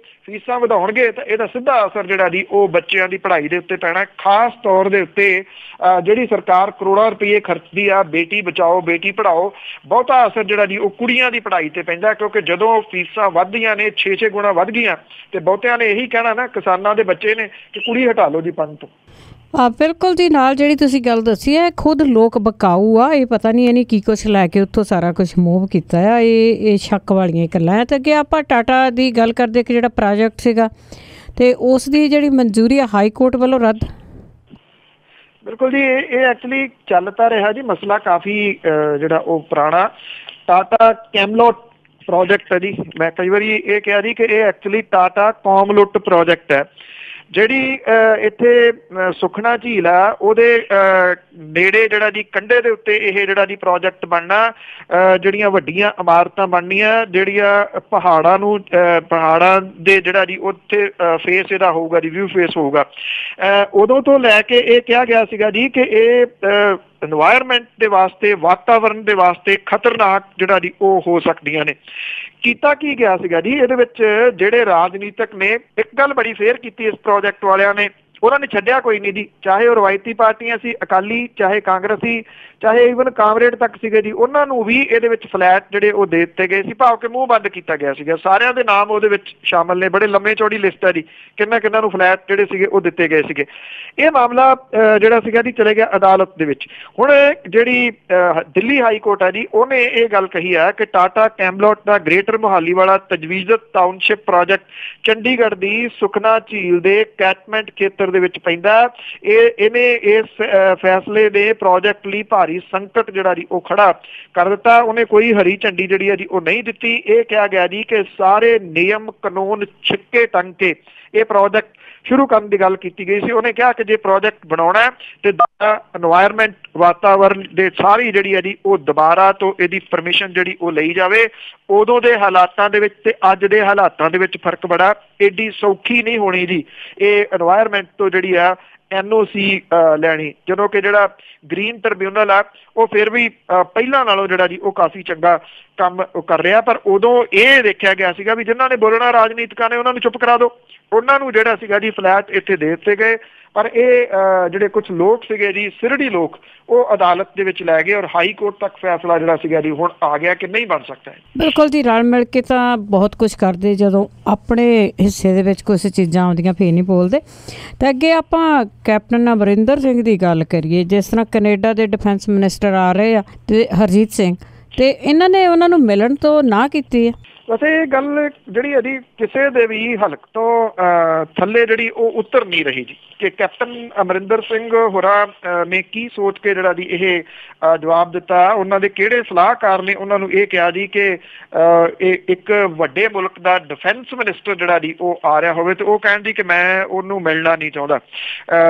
ਵਧਾਉਣਗੇ ਤਾਂ ਇਹਦਾ ਸਿੱਧਾ ਅਸਰ ਜਿਹੜਾ ਜੀ ਉਹ ਬੱਚਿਆਂ ਦੀ ਪੜ੍ਹਾਈ ਦੇ ਉੱਤੇ ਪੈਣਾ। ਖਾਸ ਤੌਰ ਦੇ ਉੱਤੇ ਜਿਹੜੀ ਸਰਕਾਰ ਕਰੋੜਾਂ ਰੁਪਏ ਖਰਚਦੀ ਆ ਬੇਟੀ ਬਚਾਓ ਬੇਟੀ ਪੜ੍ਹਾਓ, ਬਹੁਤਾ ਅਸਰ ਜਿਹੜਾ ਜੀ ਉਹ ਕੁੜੀਆਂ ਦੀ ਪੜ੍ਹਾਈ ਤੇ ਪੈਂਦਾ, ਕਿਉਂਕਿ ਜਦੋਂ ਫੀਸਾਂ ਵੱਧਦੀਆਂ ਨੇ 6-6 ਗੁਣਾ ਵੱਧ ਗਈਆਂ ਤੇ ਬਹੁਤਿਆਂ ਨੇ ਇਹੀ ਕਹਿਣਾ ਨਾ ਕਿਸਾਨਾਂ ਦੇ ਬੱਚੇ ਨੇ ਕਿ ਕੁੜੀ ਹਟਾ ਲਓ ਜੀ ਪੰਨ ਤੋਂ। ਬਿਲਕੁਲ ਜੀ, ਨਾਲ ਜਿਹੜੀ ਤੁਸੀਂ ਗੱਲ ਦੱਸੀ ਹੈ ਖੁਦ ਲੋਕ ਬਕਾਊ ਆ, ਇਹ ਪਤਾ ਨਹੀਂ ਇਹਨੇ ਕੀ ਕੁਛ ਲੈ ਕੇ ਉੱਥੋਂ ਸਾਰਾ ਕੁਛ ਮੂਵ ਕੀਤਾ ਆ। ਇਹ ਸ਼ੱਕ ਵਾਲੀਆਂ ਗੱਲਾਂ ਹੈ। ਤੇ ਅੱਗੇ ਆਪਾਂ ਟਾਟਾ ਦੀ ਗੱਲ ਕਰਦੇ ਕਿ ਜਿਹੜਾ ਪ੍ਰੋਜੈਕਟ ਸੀਗਾ ਤੇ ਉਸ ਦੀ ਜਿਹੜੀ ਮਨਜ਼ੂਰੀ ਆ ਹਾਈ ਕੋਰਟ ਵੱਲੋਂ ਰੱਦ। ਬਿਲਕੁਲ ਜੀ, ਇਹ ਐਕਚੁਅਲੀ ਚੱਲ ਤਾਂ ਰਿਹਾ ਜੀ ਮਸਲਾ ਕਾਫੀ ਜਿਹੜਾ ਉਹ ਪੁਰਾਣਾ। ਟਾਟਾ ਕੈਮਲੋਟ ਪ੍ਰੋਜੈਕਟ ਹੈ ਜੀ। ਮੈਂ ਕਈ ਵਾਰੀ ਇਹ ਕਿਹਾ ਜੀ ਕਿ ਇਹ ਐਕਚੁਅਲੀ ਟਾਟਾ ਕੌਮਲੁੱਟ ਪ੍ਰੋਜੈਕਟ ਹੈ। ਜਿਹੜੀ ਇੱਥੇ ਸੁਖਨਾ ਝੀਲ ਆ ਉਹਦੇ ਨੇੜੇ ਜਿਹੜਾ ਜੀ ਕੰਢੇ ਦੇ ਉੱਤੇ ਇਹ ਜਿਹੜਾ ਜੀ ਪ੍ਰੋਜੈਕਟ ਬਣਨਾ, ਜਿਹੜੀਆਂ ਵੱਡੀਆਂ ਇਮਾਰਤਾਂ ਬਣਨੀਆਂ, ਜਿਹੜੀਆਂ ਪਹਾੜਾਂ ਦੇ ਜਿਹੜਾ ਜੀ ਉੱਥੇ ਫੇਸ ਇਹਦਾ ਹੋਊਗਾ, ਰਿਵਿਊ ਫੇਸ ਹੋਊਗਾ। ਉਦੋਂ ਤੋਂ ਲੈ ਕੇ ਇਹ ਕਿਹਾ ਗਿਆ ਸੀਗਾ ਜੀ ਕਿ ਇਹ ਇਨਵਾਇਰਮੈਂਟ ਦੇ ਵਾਸਤੇ, ਵਾਤਾਵਰਨ ਦੇ ਵਾਸਤੇ ਖਤਰਨਾਕ ਜਿਹੜਾ ਜੀ ਉਹ ਹੋ ਸਕਦੀਆਂ ਨੇ। ਕੀਤਾ ਕੀ ਗਿਆ ਸੀਗਾ ਜੀ ਇਹਦੇ ਵਿੱਚ? ਜਿਹੜੇ ਰਾਜਨੀਤਿਕ ਨੇ ਇੱਕ ਗੱਲ ਬੜੀ ਫੇਅਰ ਕੀਤੀ ਇਸ ਪ੍ਰੋਜੈਕਟ ਵਾਲਿਆਂ ਨੇ, ਉਹਨਾਂ ਨੇ ਛੱਡਿਆ ਕੋਈ ਨਹੀਂ ਜੀ, ਚਾਹੇ ਉਹ ਰਵਾਇਤੀ ਪਾਰਟੀਆਂ ਸੀ, ਅਕਾਲੀ, ਚਾਹੇ ਕਾਂਗਰਸੀ, ਚਾਹੇ ਈਵਨ ਕਾਮਰੇਡ ਤੱਕ ਸੀਗੇ ਜੀ, ਉਹਨਾਂ ਨੂੰ ਵੀ ਇਹਦੇ ਵਿੱਚ ਫਲੈਟ ਜਿਹੜੇ ਉਹ ਦੇ ਦਿੱਤੇ ਗਏ ਸੀ, ਭਾਵ ਕਿ ਮੂੰਹ ਬੰਦ ਕੀਤਾ ਗਿਆ ਸੀਗਾ। ਸਾਰਿਆਂ ਦੇ ਨਾਮ ਉਹਦੇ ਵਿੱਚ ਸ਼ਾਮਲ ਨੇ, ਬੜੇ ਲੰਮੇ ਚੌੜੀ ਲਿਸਟ ਹੈ ਜੀ ਕਿੰਨਾ ਨੂੰ ਫਲੈਟ ਜਿਹੜੇ ਸੀਗੇ ਉਹ ਦਿੱਤੇ ਗਏ ਸੀਗੇ। ਇਹ ਮਾਮਲਾ ਜਿਹੜਾ ਸੀਗਾ ਜੀ ਚਲੇ ਗਿਆ ਅਦਾਲਤ ਦੇ ਵਿੱਚ। ਹੁਣ ਜਿਹੜੀ ਦਿੱਲੀ ਹਾਈ ਕੋਰਟ ਹੈ ਜੀ ਉਹਨੇ ਇਹ ਗੱਲ ਕਹੀ ਹੈ ਕਿ ਟਾਟਾ ਕੈਮਲੋਟ ਦਾ ਗ੍ਰੇਟਰ ਮੁਹਾਲੀ ਵਾਲਾ ਤਜਵੀਜ਼ਤ ਟਾਊਨਸ਼ਿਪ ਪ੍ਰੋਜੈਕਟ ਚੰਡੀਗੜ੍ਹ ਦੀ ਸੁਖਨਾ ਝੀਲ ਦੇ ਕੈਟਮੈਂਟ ਖੇਤਰ ਦੇ ਵਿੱਚ ਪੈਂਦਾ। ਇਹਨੇ ਇਸ ਫੈਸਲੇ ਦੇ ਪ੍ਰੋਜੈਕਟ ਲਈ ਭਾਰੀ ਸੰਕਟ ਜਿਹੜਾ ਜੀ ਉਹ ਖੜਾ ਕਰ ਦਿੱਤਾ। ਉਹਨੇ ਕੋਈ ਹਰੀ ਝੰਡੀ ਜਿਹੜੀ ਹੈ ਜੀ ਉਹ ਨਹੀਂ ਦਿੱਤੀ। ਇਹ ਕਿਹਾ ਗਿਆ ਜੀ ਕਿ ਸਾਰੇ ਨਿਯਮ ਕਾਨੂੰਨ ਛਿੱਕੇ ਟੰਗ ਕੇ ਇਹ ਪ੍ਰੋਜੈਕਟ ਸ਼ੁਰੂ ਕਰਨ ਦੀ ਗੱਲ ਕੀਤੀ ਗਈ ਸੀ। ਉਹਨੇ ਕਿਹਾ ਕਿ ਜੇ ਪ੍ਰੋਜੈਕਟ ਬਣਾਉਣਾ ਤੇ ਇਨਵਾਇਰਮੈਂਟ, ਵਾਤਾਵਰਨ ਦੇ ਸਾਰੀ ਜਿਹੜੀ ਹੈ ਜੀ ਉਹ ਦੁਬਾਰਾ ਤੋਂ ਇਹਦੀ ਪਰਮਿਸ਼ਨ ਜਿਹੜੀ ਉਹ ਲਈ ਜਾਵੇ। ਉਦੋਂ ਦੇ ਹਾਲਾਤਾਂ ਦੇ ਵਿੱਚ ਤੇ ਅੱਜ ਦੇ ਹਾਲਾਤਾਂ ਦੇ ਵਿੱਚ ਫਰਕ ਬੜਾ, ਏਡੀ ਸੌਖੀ ਨਹੀਂ ਹੋਣੀ ਜੀ ਇਹ ਇਨਵਾਇਰਮੈਂਟ ਤੋਂ ਜਿਹੜੀ ਆ NOC ਲੈਣੀ, ਜਦੋਂ ਕਿ ਜਿਹੜਾ ਗ੍ਰੀਨ ਟ੍ਰਿਬਿਊਨਲ ਆ ਉਹ ਫਿਰ ਵੀ ਪਹਿਲਾਂ ਨਾਲੋਂ ਜਿਹੜਾ ਜੀ ਉਹ ਕਾਫੀ ਚੰਗਾ ਕੰਮ ਕਰ ਰਿਹਾ। ਪਰ ਉਦੋਂ ਇਹ ਦੇਖਿਆ ਗਿਆ ਸੀਗਾ ਵੀ ਜਿਨ੍ਹਾਂ ਨੇ ਬੋਲਣਾ ਰਾਜਨੀਤਿਕਾਂ ਨੇ ਉਹਨਾਂ ਨੂੰ ਚੁੱਪ ਕਰਾ ਦਿਓ, ਉਹਨਾਂ ਨੂੰ ਜਿਹੜਾ ਸੀਗਾ ਜੀ ਫਲੈਟ ਇੱਥੇ ਦੇ ਦਿੱਤੇ ਗਏ। ਪਰ ਇਹ ਜਿਹੜੇ ਕੁਝ ਲੋਕ ਸੀਗੇ ਜੀ, ਸਿਰੜੀ ਲੋਕ, ਉਹ ਅਦਾਲਤ ਦੇ ਵਿੱਚ ਲੈ ਗਏ ਔਰ ਹਾਈ ਕੋਰਟ ਤੱਕ ਫੈਸਲਾ ਜਿਹੜਾ ਸੀਗਾ ਜੀ ਹੁਣ ਆ ਗਿਆ ਕਿ ਨਹੀਂ ਬਣ ਸਕਦਾ ਹੈ। ਬਿਲਕੁਲ ਜੀ, ਰਲ ਮਿਲ ਕੇ ਤਾਂ ਬਹੁਤ ਕੁਝ ਕਰਦੇ, ਜਦੋਂ ਆਪਣੇ ਹਿੱਸੇ ਦੇ ਵਿੱਚ ਕੁਝ ਚੀਜ਼ਾਂ ਆਉਂਦੀਆਂ ਫੇਰ ਨਹੀਂ ਬੋਲਦੇ। ਤਾਂ ਅੱਗੇ ਆਪਾਂ ਕੈਪਟਨ ਅਮਰਿੰਦਰ ਸਿੰਘ ਦੀ ਗੱਲ ਕਰੀਏ। ਜਿਸ ਤਰ੍ਹਾਂ ਕੈਨੇਡਾ ਦੇ ਡਿਫੈਂਸ ਮਿਨਿਸਟਰ ਆ ਰਹੇ ਆ ਤੇ ਹਰਜੀਤ ਸਿੰਘ, ਤੇ ਇਹਨਾਂ ਨੇ ਉਹਨਾਂ ਨੂੰ ਮਿਲਣ ਤੋਂ ਨਾ ਕੀਤੀ ਹੈ। ਵੈਸੇ ਇਹ ਗੱਲ ਜਿਹੜੀ ਇਹਦੀ ਕਿਸੇ ਦੇ ਵੀ ਹਲਕ ਤੋਂ ਥੱਲੇ ਜਿਹੜੀ ਉਹ ਉਤਰ ਨਹੀਂ ਰਹੀ ਜੀ ਕਿ ਕੈਪਟਨ ਅਮਰਿੰਦਰ ਸਿੰਘ ਹੋਰਾਂ ਨੇ ਕੀ ਸੋਚ ਕੇ ਜਿਹੜਾ ਜੀ ਇਹ ਜਵਾਬ ਦਿੱਤਾ। ਉਹਨਾਂ ਦੇ ਕਿਹੜੇ ਸਲਾਹਕਾਰ ਨੇ ਉਹਨਾਂ ਨੂੰ ਇਹ ਕਿਹਾ ਜੀ ਕਿ ਇਹ ਇੱਕ ਵੱਡੇ ਮੁਲਕ ਦਾ ਡਿਫੈਂਸ ਮਿਨਿਸਟਰ ਜਿਹੜਾ ਜੀ ਉਹ ਆ ਰਿਹਾ ਹੋਵੇ ਤੇ ਉਹ ਕਹਿਣ ਦੀ ਕਿ ਮੈਂ ਉਹਨੂੰ ਮਿਲਣਾ ਨਹੀਂ ਚਾਹੁੰਦਾ।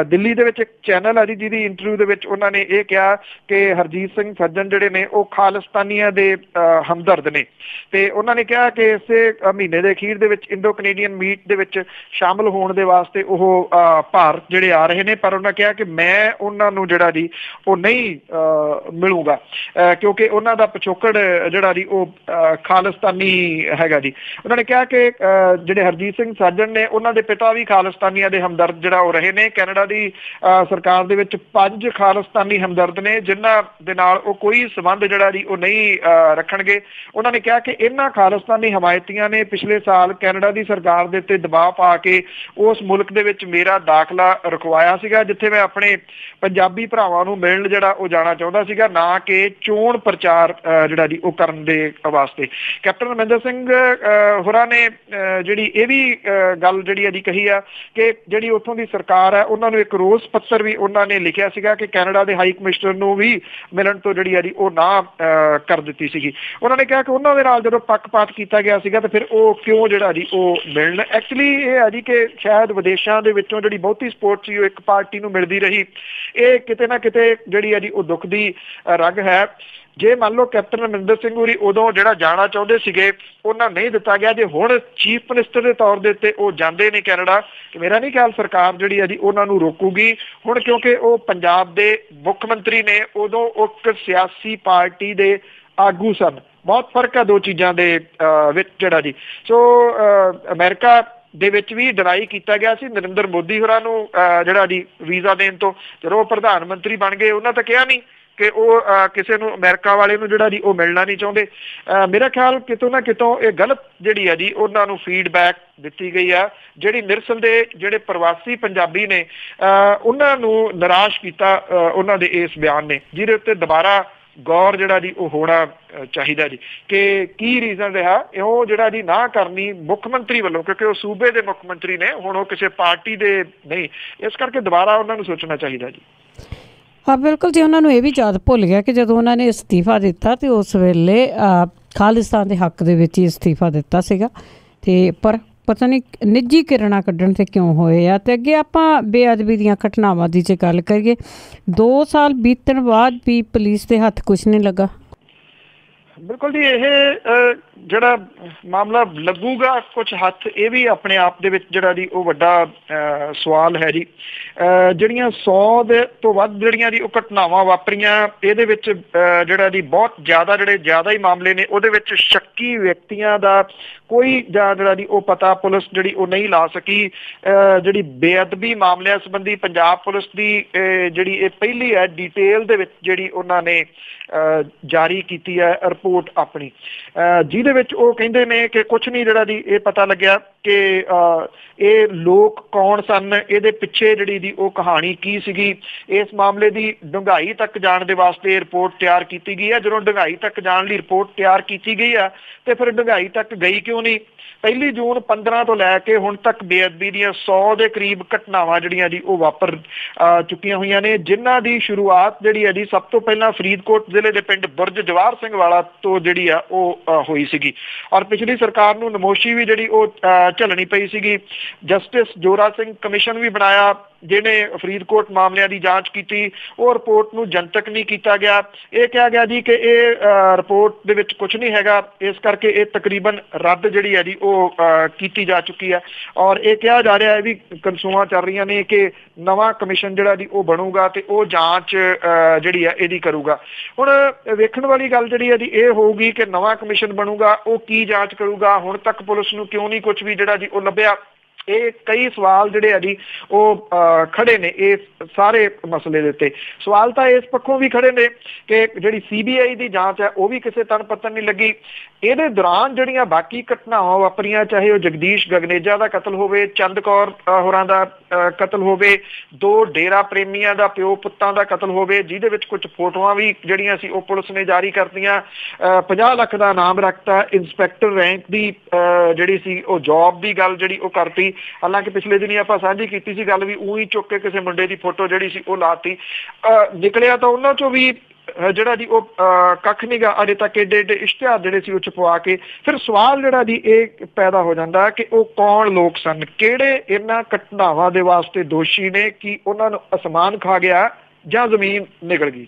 ਦਿੱਲੀ ਦੇ ਵਿੱਚ ਇੱਕ ਚੈਨਲ ਆ ਜੀ ਜਿਹਦੀ ਇੰਟਰਵਿਊ ਦੇ ਵਿੱਚ ਉਹਨਾਂ ਨੇ ਇਹ ਕਿਹਾ ਕਿ ਹਰਜੀਤ ਸਿੰਘ ਸੱਜਣ ਜਿਹੜੇ ਨੇ ਉਹ ਖਾਲਿਸਤਾਨੀਆਂ ਦੇ ਹਮਦਰਦ ਨੇ, ਤੇ ਉਹਨਾਂ ਨੇ ਕਿਹਾ ਕਿ ਇਸੇ ਮਹੀਨੇ ਦੇ ਅਖੀਰ ਦੇ ਵਿੱਚ ਇੰਡੋ ਕੈਨੇਡੀਅਨ ਮੀਟ ਦੇ ਵਿੱਚ ਸ਼ਾਮਲ ਹੋਣ ਦੇ ਵਾਸਤੇ ਉਹ ਭਾਰਤ ਜਿਹੜੇ ਆ ਰਹੇ ਨੇ। ਪਰ ਉਹਨਾਂ ਕਿਹਾ ਕਿ ਮੈਂ ਉਹਨਾਂ ਨੂੰ ਜਿਹੜਾ ਜੀ ਉਹ ਨਹੀਂ ਮਿਲੂਗਾ ਕਿਉਂਕਿ ਉਹਨਾਂ ਦਾ ਪਿਛੋਕੜ ਜਿਹੜਾ ਜੀ ਉਹ ਖਾਲਿਸਤਾਨੀ ਹੈਗਾ ਜੀ। ਉਹਨਾਂ ਨੇ ਕਿਹਾ ਕਿ ਜਿਹੜੇ ਹਰਜੀਤ ਸਿੰਘ ਸਾਜਣ ਨੇ ਉਹਨਾਂ ਦੇ ਪਿਤਾ ਵੀ ਖਾਲਿਸਤਾਨੀਆਂ ਦੇ ਹਮਦਰਦ ਜਿਹੜਾ ਉਹ ਰਹੇ ਨੇ। ਕੈਨੇਡਾ ਦੀ ਸਰਕਾਰ ਦੇ ਵਿੱਚ 5 ਖਾਲਿਸਤਾਨੀ ਹਮਦਰਦ ਨੇ ਜਿਨ੍ਹਾਂ ਦੇ ਨਾਲ ਉਹ ਕੋਈ ਸੰਬੰਧ ਜਿਹੜਾ ਜੀ ਉਹ ਨਹੀਂ ਰੱਖਣਗੇ। ਉਹਨਾਂ ਨੇ ਕਿਹਾ ਕਿ ਇਹਨਾਂ ਖਾਲਿਸਤਾਨੀ ਖਾਲਿਸਤਾਨੀ ਹਮਾਇਤੀਆਂ ਨੇ ਪਿਛਲੇ ਸਾਲ ਕੈਨੇਡਾ ਦੀ ਸਰਕਾਰ ਦੇ ਉੱਤੇ ਦਬਾਅ ਪਾ ਕੇ ਉਸ ਮੁਲਕ ਦੇ ਵਿੱਚ ਮੇਰਾ ਦਾਖਲਾ ਰੁਕਵਾਇਆ ਸੀਗਾ, ਜਿੱਥੇ ਮੈਂ ਆਪਣੇ ਪੰਜਾਬੀ ਭਰਾਵਾਂ ਨੂੰ ਮਿਲਣ ਜਿਹੜਾ ਉਹ ਜਾਣਾ ਚਾਹੁੰਦਾ ਸੀਗਾ, ਨਾ ਕਿ ਚੋਣ ਪ੍ਰਚਾਰ ਜਿਹੜਾ ਜੀ ਉਹ ਕਰਨ ਦੇ ਵਾਸਤੇ। ਕੈਪਟਨ ਅਮਰਿੰਦਰ ਸਿੰਘ ਹੋਰਾਂ ਨੇ ਜਿਹੜੀ ਇਹ ਵੀ ਗੱਲ ਜਿਹੜੀ ਇਹਦੀ ਕਹੀ ਆ ਕਿ ਜਿਹੜੀ ਉੱਥੋਂ ਦੀ ਸਰਕਾਰ ਹੈ ਉਹਨਾਂ ਨੂੰ ਇੱਕ ਰੋਸ ਪੱਤਰ ਵੀ ਉਹਨਾਂ ਨੇ ਲਿਖਿਆ ਸੀਗਾ ਕਿ ਕੈਨੇਡਾ ਦੇ ਹਾਈ ਕਮਿਸ਼ਨਰ ਨੂੰ ਵੀ ਮਿਲਣ ਤੋਂ ਜਿਹੜੀ ਇਹਦੀ ਉਹ ਨਾ ਕਰ ਦਿੱਤੀ ਸੀਗੀ। ਉਹਨਾਂ ਨੇ ਕਿਹਾ ਕਿ ਉਹਨਾਂ ਦੇ ਨਾਲ ਜਦੋਂ ਪੱਖਪਾਤ ਕੀਤਾ ਗਿਆ ਸੀਗਾ ਤਾਂ ਫਿਰ ਉਹ ਕਿਉਂ ਜਿਹੜਾ ਜੀ ਉਹ ਮਿਲਣ। ਐਕਚੁਅਲੀ ਇਹ ਹੈ ਜੀ ਕਿ ਸ਼ਾਇਦ ਵਿਦੇਸ਼ਾਂ ਦੇ ਵਿੱਚੋਂ ਜਿਹੜੀ ਬਹੁਤੀ ਸਪੋਰਟ ਸੀ ਉਹ ਇੱਕ ਪਾਰਟੀ ਨੂੰ ਮਿਲਦੀ ਰਹੀ। ਇਹ ਕਿਤੇ ਨਾ ਕਿਤੇ ਜਿਹੜੀ ਹੈ ਜੀ ਉਹ ਦੁੱਖ ਦੀ ਰਗ ਹੈ। ਜੇ ਮੰਨ ਲਓ ਕੈਪਟਨ ਅਮਰਿੰਦਰ ਸਿੰਘ ਹੋਰੀ ਉਦੋਂ ਜਿਹੜਾ ਜਾਣਾ ਚਾਹੁੰਦੇ ਸੀਗੇ ਉਹਨਾਂ ਨਹੀਂ ਦਿੱਤਾ ਗਿਆ, ਜੇ ਹੁਣ ਚੀਫ ਮਿਨਿਸਟਰ ਦੇ ਤੌਰ ਦੇ ਉੱਤੇ ਉਹ ਜਾਂਦੇ ਨੇ ਕੈਨੇਡਾ, ਮੇਰਾ ਨਹੀਂ ਖਿਆਲ ਸਰਕਾਰ ਜਿਹੜੀ ਹੈ ਜੀ ਉਹਨਾਂ ਨੂੰ ਰੋਕੂਗੀ ਹੁਣ, ਕਿਉਂਕਿ ਉਹ ਪੰਜਾਬ ਦੇ ਮੁੱਖ ਮੰਤਰੀ ਨੇ, ਉਦੋਂ ਇੱਕ ਸਿਆਸੀ ਪਾਰਟੀ ਦੇ ਆਗੂ ਸਨ। ਬਹੁਤ ਫਰਕ ਹੈ ਦੋ ਚੀਜ਼ਾਂ ਦੇ ਵਿੱਚ ਜਿਹੜਾ ਜੀ। ਸੋ ਅਮਰੀਕਾ ਦੇ ਵਿੱਚ ਵੀ ਡਿਨਾਈ ਕੀਤਾ ਗਿਆ ਸੀ ਨਰਿੰਦਰ ਮੋਦੀ ਹੋਰਾਂ ਨੂੰ ਜਿਹੜਾ ਜੀ ਵੀਜ਼ਾ ਦੇਣ ਤੋਂ। ਜਦੋਂ ਉਹ ਪ੍ਰਧਾਨ ਮੰਤਰੀ ਬਣ ਗਏ ਉਹਨਾਂ ਤਾਂ ਕਿਹਾ ਨਹੀਂ ਕਿ ਉਹ ਕਿਸੇ ਨੂੰ ਅਮਰੀਕਾ ਵਾਲੇ ਨੂੰ ਜਿਹੜਾ ਜੀ ਉਹ ਮਿਲਣਾ ਨਹੀਂ ਚਾਹੁੰਦੇ। ਮੇਰਾ ਖਿਆਲ ਕਿਤੋਂ ਨਾ ਕਿਤੋਂ ਇਹ ਗਲਤ ਜਿਹੜੀ ਹੈ ਜੀ ਉਹਨਾਂ ਨੂੰ ਫੀਡਬੈਕ ਦਿੱਤੀ ਗਈ ਆ, ਜਿਹੜੀ ਨਿਰਸੰਦੇਹ ਜਿਹੜੇ ਪ੍ਰਵਾਸੀ ਪੰਜਾਬੀ ਨੇ ਉਹਨਾਂ ਨੂੰ ਨਿਰਾਸ਼ ਕੀਤਾ ਉਹਨਾਂ ਦੇ ਇਸ ਬਿਆਨ ਨੇ, ਜਿਹਦੇ ਉੱਤੇ ਦੁਬਾਰਾ ਗੌਰ ਜਿਹੜਾ ਜੀ ਉਹ ਹੋਣਾ ਚਾਹੀਦਾ ਜੀ ਕਿ ਕੀ ਰੀਜ਼ਨ ਰਿਹਾ ਉਹ ਜਿਹੜਾ ਜੀ ਨਾ ਕਰਨੀ ਮੁੱਖ ਮੰਤਰੀ ਵੱਲੋਂ, ਕਿਉਂਕਿ ਉਹ ਸੂਬੇ ਦੇ ਮੁੱਖ ਮੰਤਰੀ ਨੇ, ਹੁਣ ਉਹ ਕਿਸੇ ਪਾਰਟੀ ਦੇ ਨਹੀਂ, ਇਸ ਕਰਕੇ ਦੁਬਾਰਾ ਉਹਨਾਂ ਨੂੰ ਸੋਚਣਾ ਚਾਹੀਦਾ ਜੀ। ਹਾਂ ਬਿਲਕੁਲ ਜੀ, ਉਹਨਾਂ ਨੂੰ ਇਹ ਵੀ ਯਾਦ ਭੁੱਲ ਗਿਆ ਕਿ ਜਦੋਂ ਉਹਨਾਂ ਨੇ ਅਸਤੀਫਾ ਦਿੱਤਾ ਤੇ ਉਸ ਵੇਲੇ ਖਾਲਿਸਤਾਨ ਦੇ ਹੱਕ ਦੇ ਵਿੱਚ ਹੀ ਅਸਤੀਫਾ ਦਿੱਤਾ ਸੀਗਾ, ਤੇ ਪਰ ਪਤਾ ਨਹੀਂ ਨਿੱਜੀ ਕਿਰਨਾਂ ਕੱਢਣ ਤੇ ਕਿਉਂ ਹੋਏ ਆ। ਤੇ ਅੱਗੇ ਆਪਾਂ ਬੇਅਦਬੀ ਦੀਆਂ ਘਟਨਾਵਾਂ ਦੀ ਜੇ ਗੱਲ ਕਰੀਏ, 2 ਸਾਲ ਬੀਤਣ ਬਾਅਦ ਵੀ ਪੁਲਿਸ ਦੇ ਹੱਥ ਕੁਛ ਨਹੀਂ ਲੱਗਾ। ਬਿਲਕੁਲ ਜੀ, ਇਹ ਜਿਹੜਾ ਮਾਮਲਾ ਲੱਗੂਗਾ ਕੁਛ ਹੱਥ, ਇਹ ਵੀ ਆਪਣੇ ਆਪ ਦੇ ਵਿੱਚ ਜਿਹੜਾ ਜੀ ਉਹ ਵੱਡਾ ਸਵਾਲ ਹੈ ਜੀ। ਜਿਹੜੀਆਂ 100 ਦੇ ਤੋਂ ਵੱਧ ਜਿਹੜੀਆਂ ਜੀ ਉਹ ਘਟਨਾਵਾਂ ਵਾਪਰੀਆਂ, ਇਹਦੇ ਵਿੱਚ ਜਿਹੜਾ ਜੀ ਬਹੁਤ ਜ਼ਿਆਦਾ ਹੀ ਮਾਮਲੇ ਨੇ, ਉਹਦੇ ਵਿੱਚ ਸ਼ੱਕੀ ਵਿਅਕਤੀਆਂ ਦਾ ਕੋਈ ਜਿਹੜਾ ਜੀ ਉਹ ਪਤਾ ਪੁਲਿਸ ਜਿਹੜੀ ਉਹ ਨਹੀਂ ਲਾ ਸਕੀ। ਜਿਹੜੀ ਬੇਅਦਬੀ ਮਾਮਲਿਆਂ ਸੰਬੰਧੀ ਪੰਜਾਬ ਪੁਲਿਸ ਦੀ ਜਿਹੜੀ ਇਹ ਪਹਿਲੀ ਹੈ ਡਿਟੇਲ ਦੇ ਵਿੱਚ ਜਿਹੜੀ ਉਹਨਾਂ ਨੇ ਜਾਰੀ ਕੀਤੀ ਹੈ ਰਿਪੋਰਟ ਆਪਣੀ, ਜਿਹਦੇ ਵਿੱਚ ਉਹ ਕਹਿੰਦੇ ਨੇ ਕਿ ਕੁਛ ਨਹੀਂ ਜਿਹੜਾ ਜੀ ਇਹ ਪਤਾ ਲੱਗਿਆ ਕਿ ਇਹ ਲੋਕ ਕੌਣ ਸਨ, ਇਹਦੇ ਪਿੱਛੇ ਜਿਹੜੀ ਦੀ ਉਹ ਕਹਾਣੀ ਕੀ ਸੀਗੀ। ਇਸ ਮਾਮਲੇ ਦੀ ਡੂੰਘਾਈ ਤੱਕ ਜਾਣ ਦੇ ਵਾਸਤੇ ਰਿਪੋਰਟ ਤਿਆਰ ਕੀਤੀ ਗਈ ਹੈ। ਜਦੋਂ ਡੂੰਘਾਈ ਤੱਕ ਜਾਣ ਲਈ ਰਿਪੋਰਟ ਤਿਆਰ ਕੀਤੀ ਗਈ ਆ ਤੇ ਫਿਰ ਡੂੰਘਾਈ ਤੱਕ ਗਈ ਕਿਉਂ ਨਹੀਂ? 1 ਜੂਨ 15 ਤੋਂ ਲੈ ਕੇ ਹੁਣ ਤੱਕ ਬੇਅਦਬੀ ਦੀਆਂ 100 ਦੇ ਕਰੀਬ ਘਟਨਾਵਾਂ ਜਿਹੜੀਆਂ ਜੀ ਉਹ ਵਾਪਰ ਚੁੱਕੀਆਂ ਹੋਈਆਂ ਨੇ, ਜਿਨ੍ਹਾਂ ਦੀ ਸ਼ੁਰੂਆਤ ਜਿਹੜੀ ਹੈ ਜੀ ਸਭ ਤੋਂ ਪਹਿਲਾਂ ਫਰੀਦਕੋਟ ਜ਼ਿਲ੍ਹੇ ਦੇ ਪਿੰਡ ਬੁਰਜ ਜਵਾਹਰ ਸਿੰਘ ਵਾਲਾ ਤੋਂ ਜਿਹੜੀ ਆ ਉਹ ਹੋਈ ਸੀਗੀ। ਔਰ ਪਿਛਲੀ ਸਰਕਾਰ ਨੂੰ ਨਮੋਸ਼ੀ ਵੀ ਜਿਹੜੀ ਉਹ ਝੱਲਣੀ ਪਈ ਸੀਗੀ। ਜਸਟਿਸ ਜੋਰਾ ਸਿੰਘ ਕਮਿਸ਼ਨ ਵੀ ਬਣਾਇਆ ਜਿਹਨੇ ਫਰੀਦਕੋਟ ਮਾਮਲਿਆਂ ਦੀ ਜਾਂਚ ਕੀਤੀ। ਉਹ ਰਿਪੋਰਟ ਨੂੰ ਜਨਤਕ ਨਹੀਂ ਕੀਤਾ ਗਿਆ। ਇਹ ਕਿਹਾ ਗਿਆ ਜੀ ਕਿ ਇਹ ਰਿਪੋਰਟ ਦੇ ਵਿੱਚ ਕੁਝ ਨਹੀਂ ਹੈਗਾ, ਇਸ ਕਰਕੇ ਇਹ ਤਕਰੀਬਨ ਰੱਦ ਜਿਹੜੀ ਹੈ ਜੀ ਉਹ ਕੀਤੀ ਜਾ ਚੁੱਕੀ ਹੈ। ਔਰ ਇਹ ਕਿਹਾ ਜਾ ਰਿਹਾ ਹੈ ਵੀ ਕਨਸੂਆਂ ਚੱਲ ਰਹੀਆਂ ਨੇ ਕਿ ਨਵਾਂ ਕਮਿਸ਼ਨ ਜਿਹੜਾ ਜੀ ਉਹ ਬਣੂਗਾ ਤੇ ਉਹ ਜਾਂਚ ਜਿਹੜੀ ਹੈ ਇਹਦੀ ਕਰੂਗਾ। ਹੁਣ ਵੇਖਣ ਵਾਲੀ ਗੱਲ ਜਿਹੜੀ ਹੈ ਜੀ ਇਹ ਹੋਊਗੀ ਕਿ ਨਵਾਂ ਕਮਿਸ਼ਨ ਬਣੂਗਾ, ਉਹ ਕੀ ਜਾਂਚ ਕਰੂਗਾ। ਹੁਣ ਤੱਕ ਪੁਲਿਸ ਨੂੰ ਕਿਉਂ ਨਹੀਂ ਕੁਝ ਵੀ ਜਿਹੜਾ ਜੀ ਉਹ ਲੱਭਿਆ? ਇਹ ਕਈ ਸਵਾਲ ਜਿਹੜੇ ਆ ਜੀ ਉਹ ਖੜੇ ਨੇ ਇਸ ਸਾਰੇ ਮਸਲੇ ਦੇ ਉੱਤੇ। ਸਵਾਲ ਤਾਂ ਇਸ ਪੱਖੋਂ ਵੀ ਖੜੇ ਨੇ ਕਿ ਜਿਹੜੀ CBI ਦੀ ਜਾਂਚ ਹੈ ਉਹ ਵੀ ਕਿਸੇ ਤਣ ਪੱਤਣ ਨਹੀਂ ਲੱਗੀ। ਇਹਦੇ ਦੌਰਾਨ ਜਿਹੜੀਆਂ ਬਾਕੀ ਘਟਨਾਵਾਂ ਵਾਪਰੀਆਂ, ਚਾਹੇ ਉਹ ਜਗਦੀਸ਼ ਗਗਨੇਜਾ ਦਾ ਕਤਲ ਹੋਵੇ, ਚੰਦ ਕੌਰ ਹੋਰਾਂ ਦਾ ਕਤਲ ਹੋਵੇ, 2 ਡੇਰਾ ਪ੍ਰੇਮੀਆਂ ਦਾ ਪਿਓ ਪੁੱਤਾਂ ਦਾ ਕਤਲ ਹੋਵੇ, ਜਿਹਦੇ ਵਿੱਚ ਕੁਝ ਫੋਟੋਆਂ ਵੀ ਜਿਹੜੀਆਂ ਸੀ ਉਹ ਪੁਲਿਸ ਨੇ ਜਾਰੀ ਕਰਤੀਆਂ। 50 ਲੱਖ ਦਾ ਇਨਾਮ ਰੱਖਤਾ, ਇੰਸਪੈਕਟਰ ਰੈਂਕ ਦੀ ਜਿਹੜੀ ਸੀ ਉਹ ਜੌਬ ਦੀ ਗੱਲ ਜਿਹੜੀ ਉਹ ਕਰਤੀ। ਹਾਲਾਂਕਿ ਪਿਛਲੇ ਦਿਨੀ ਆਪਾਂ ਸਾਂਝੀ ਕੀਤੀ ਸੀ ਗੱਲ ਵੀ ਉਹੀ ਚੁੱਕ ਕੇ ਕਿਸੇ ਮੁੰਡੇ ਦੀ ਫੋਟੋ ਜਿਹੜੀ ਸੀ ਉਹ ਲਾਤੀ। ਨਿਕਲਿਆ ਤਾਂ ਉਹਨਾਂ ਚੋਂ ਵੀ ਜਿਹੜਾ ਜੀ ਉਹ ਕੱਖ ਨੀਗਾ ਅਜੇ ਤੱਕ। ਏਡੇ ਇਸ਼ਤਿਹਾਰ ਜਿਹੜੇ ਸੀ ਉਹ ਛਪਵਾ ਕੇ ਫਿਰ ਸਵਾਲ ਜਿਹੜਾ ਜੀ ਇਹ ਪੈਦਾ ਹੋ ਜਾਂਦਾ ਕਿ ਉਹ ਕੌਣ ਲੋਕ ਸਨ, ਕਿਹੜੇ ਇਹਨਾਂ ਘਟਨਾਵਾਂ ਦੇ ਵਾਸਤੇ ਦੋਸ਼ੀ ਨੇ, ਕਿ ਉਹਨਾਂ ਨੂੰ ਅਸਮਾਨ ਖਾ ਗਿਆ ਜਾਂ ਜ਼ਮੀਨ ਨਿਕਲ ਗਈ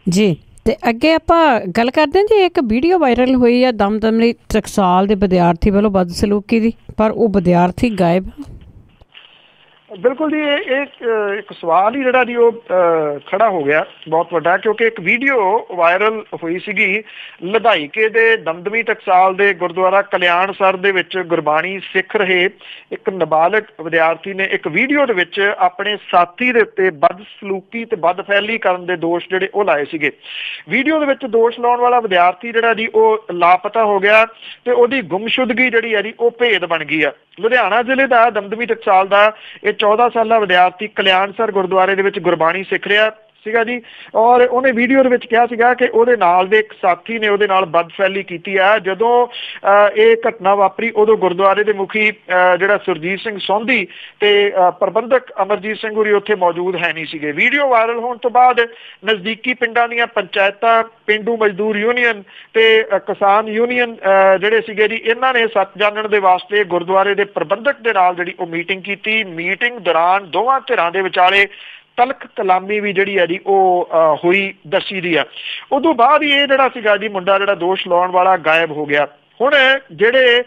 ਜੀ। ਤੇ ਅੱਗੇ ਆਪਾਂ ਗੱਲ ਕਰਦੇ ਹਾਂ ਜੀ, ਇੱਕ ਵੀਡੀਓ ਵਾਇਰਲ ਹੋਈ ਆ ਦਮਦਮੀ ਟਕਸਾਲ ਦੇ ਵਿਦਿਆਰਥੀ ਵੱਲੋਂ ਬਦਸਲੂਕੀ ਦੀ, ਪਰ ਉਹ ਵਿਦਿਆਰਥੀ ਗਾਇਬ। ਬਿਲਕੁਲ ਜੀ, ਇਹ ਇੱਕ ਸਵਾਲ ਹੀ ਜਿਹੜਾ ਜੀ ਉਹ ਖੜਾ ਹੋ ਗਿਆ ਬਹੁਤ ਵੱਡਾ, ਕਿਉਂਕਿ ਇੱਕ ਵੀਡੀਓ ਵਾਇਰਲ ਹੋਈ ਸੀਗੀ ਲਧਾਈਕੇ ਦੇ ਦਮਦਮੀ ਟਕਸਾਲ ਦੇ ਗੁਰਦੁਆਰਾ ਕਲਿਆਣਸਰ ਦੇ ਵਿੱਚ ਗੁਰਬਾਣੀ ਸਿੱਖ ਰਹੇ ਇੱਕ ਨਾਬਾਲਗ ਵਿਦਿਆਰਥੀ ਨੇ ਇੱਕ ਵੀਡੀਓ ਦੇ ਵਿੱਚ ਆਪਣੇ ਸਾਥੀ ਦੇ ਉੱਤੇ ਬਦਸਲੂਕੀ ਤੇ ਬਦਫੈਲੀ ਕਰਨ ਦੇ ਦੋਸ਼ ਜਿਹੜੇ ਉਹ ਲਾਏ ਸੀਗੇ। ਵੀਡੀਓ ਦੇ ਵਿੱਚ ਦੋਸ਼ ਲਾਉਣ ਵਾਲਾ ਵਿਦਿਆਰਥੀ ਜਿਹੜਾ ਜੀ ਉਹ ਲਾਪਤਾ ਹੋ ਗਿਆ ਤੇ ਉਹਦੀ ਗੁੰਮਸ਼ੁਦਗੀ ਜਿਹੜੀ ਹੈ ਜੀ ਉਹ ਭੇਦ ਬਣ ਗਈ ਆ। ਲੁਧਿਆਣਾ ਜ਼ਿਲ੍ਹੇ ਦਾ ਦਮਦਮੀ ਟਕਸਾਲ ਦਾ ਇਹ 14 ਸਾਲਾ ਵਿਦਿਆਰਥੀ ਕਲਿਆਣਸਰ ਗੁਰਦੁਆਰੇ ਦੇ ਵਿੱਚ ਗੁਰਬਾਣੀ ਸਿੱਖ ਰਿਹਾ ਸੀਗਾ ਜੀ, ਔਰ ਉਹਨੇ ਵੀਡੀਓ ਦੇ ਵਿੱਚ ਕਿਹਾ ਸੀਗਾ ਕਿ ਉਹਦੇ ਨਾਲ ਦੇ ਇੱਕ ਸਾਥੀ ਨੇ ਉਹਦੇ ਨਾਲ ਬਦਫੈਲੀ ਕੀਤੀ ਆ। ਜਦੋਂ ਇਹ ਘਟਨਾ ਵਾਪਰੀ ਉਦੋਂ ਗੁਰਦੁਆਰੇ ਦੇ ਮੁਖੀ ਜਿਹੜਾ ਸੁਰਜੀਤ ਸਿੰਘ ਸੋਂਧੀ ਤੇ ਪ੍ਰਬੰਧਕ ਅਮਰਜੀਤ ਸਿੰਘ ਹੋਰੀ ਉੱਥੇ ਮੌਜੂਦ ਹੈ ਨਹੀਂ ਸੀਗੇ। ਵੀਡੀਓ ਵਾਇਰਲ ਹੋਣ ਤੋਂ ਬਾਅਦ ਨਜ਼ਦੀਕੀ ਪਿੰਡਾਂ ਦੀਆਂ ਪੰਚਾਇਤਾਂ, ਪੇਂਡੂ ਮਜ਼ਦੂਰ ਯੂਨੀਅਨ ਤੇ ਕਿਸਾਨ ਯੂਨੀਅਨ ਜਿਹੜੇ ਸੀਗੇ ਜੀ, ਇਹਨਾਂ ਨੇ ਸੱਚ ਜਾਣਨ ਦੇ ਵਾਸਤੇ ਗੁਰਦੁਆਰੇ ਦੇ ਪ੍ਰਬੰਧਕ ਦੇ ਨਾਲ ਜਿਹੜੀ ਉਹ ਮੀਟਿੰਗ ਕੀਤੀ। ਮੀਟਿੰਗ ਦੌਰਾਨ ਦੋਵਾਂ ਧਿਰਾਂ ਦੇ ਵਿਚਾਲੇ ਤਲਖ ਕਲਾਮੀ ਵੀ ਜਿਹੜੀ ਹੈ ਜੀ ਉਹ ਹੋਈ ਦੱਸੀ ਦੀ ਆ। ਉਦੋਂ ਬਾਅਦ ਹੀ ਇਹ ਜਿਹੜਾ ਸੀਗਾ ਜੀ ਮੁੰਡਾ ਜਿਹੜਾ ਦੋਸ਼ ਲਾਉਣ ਵਾਲਾ ਗਾਇਬ ਹੋ ਗਿਆ। ਹੁਣ ਜਿਹੜੇ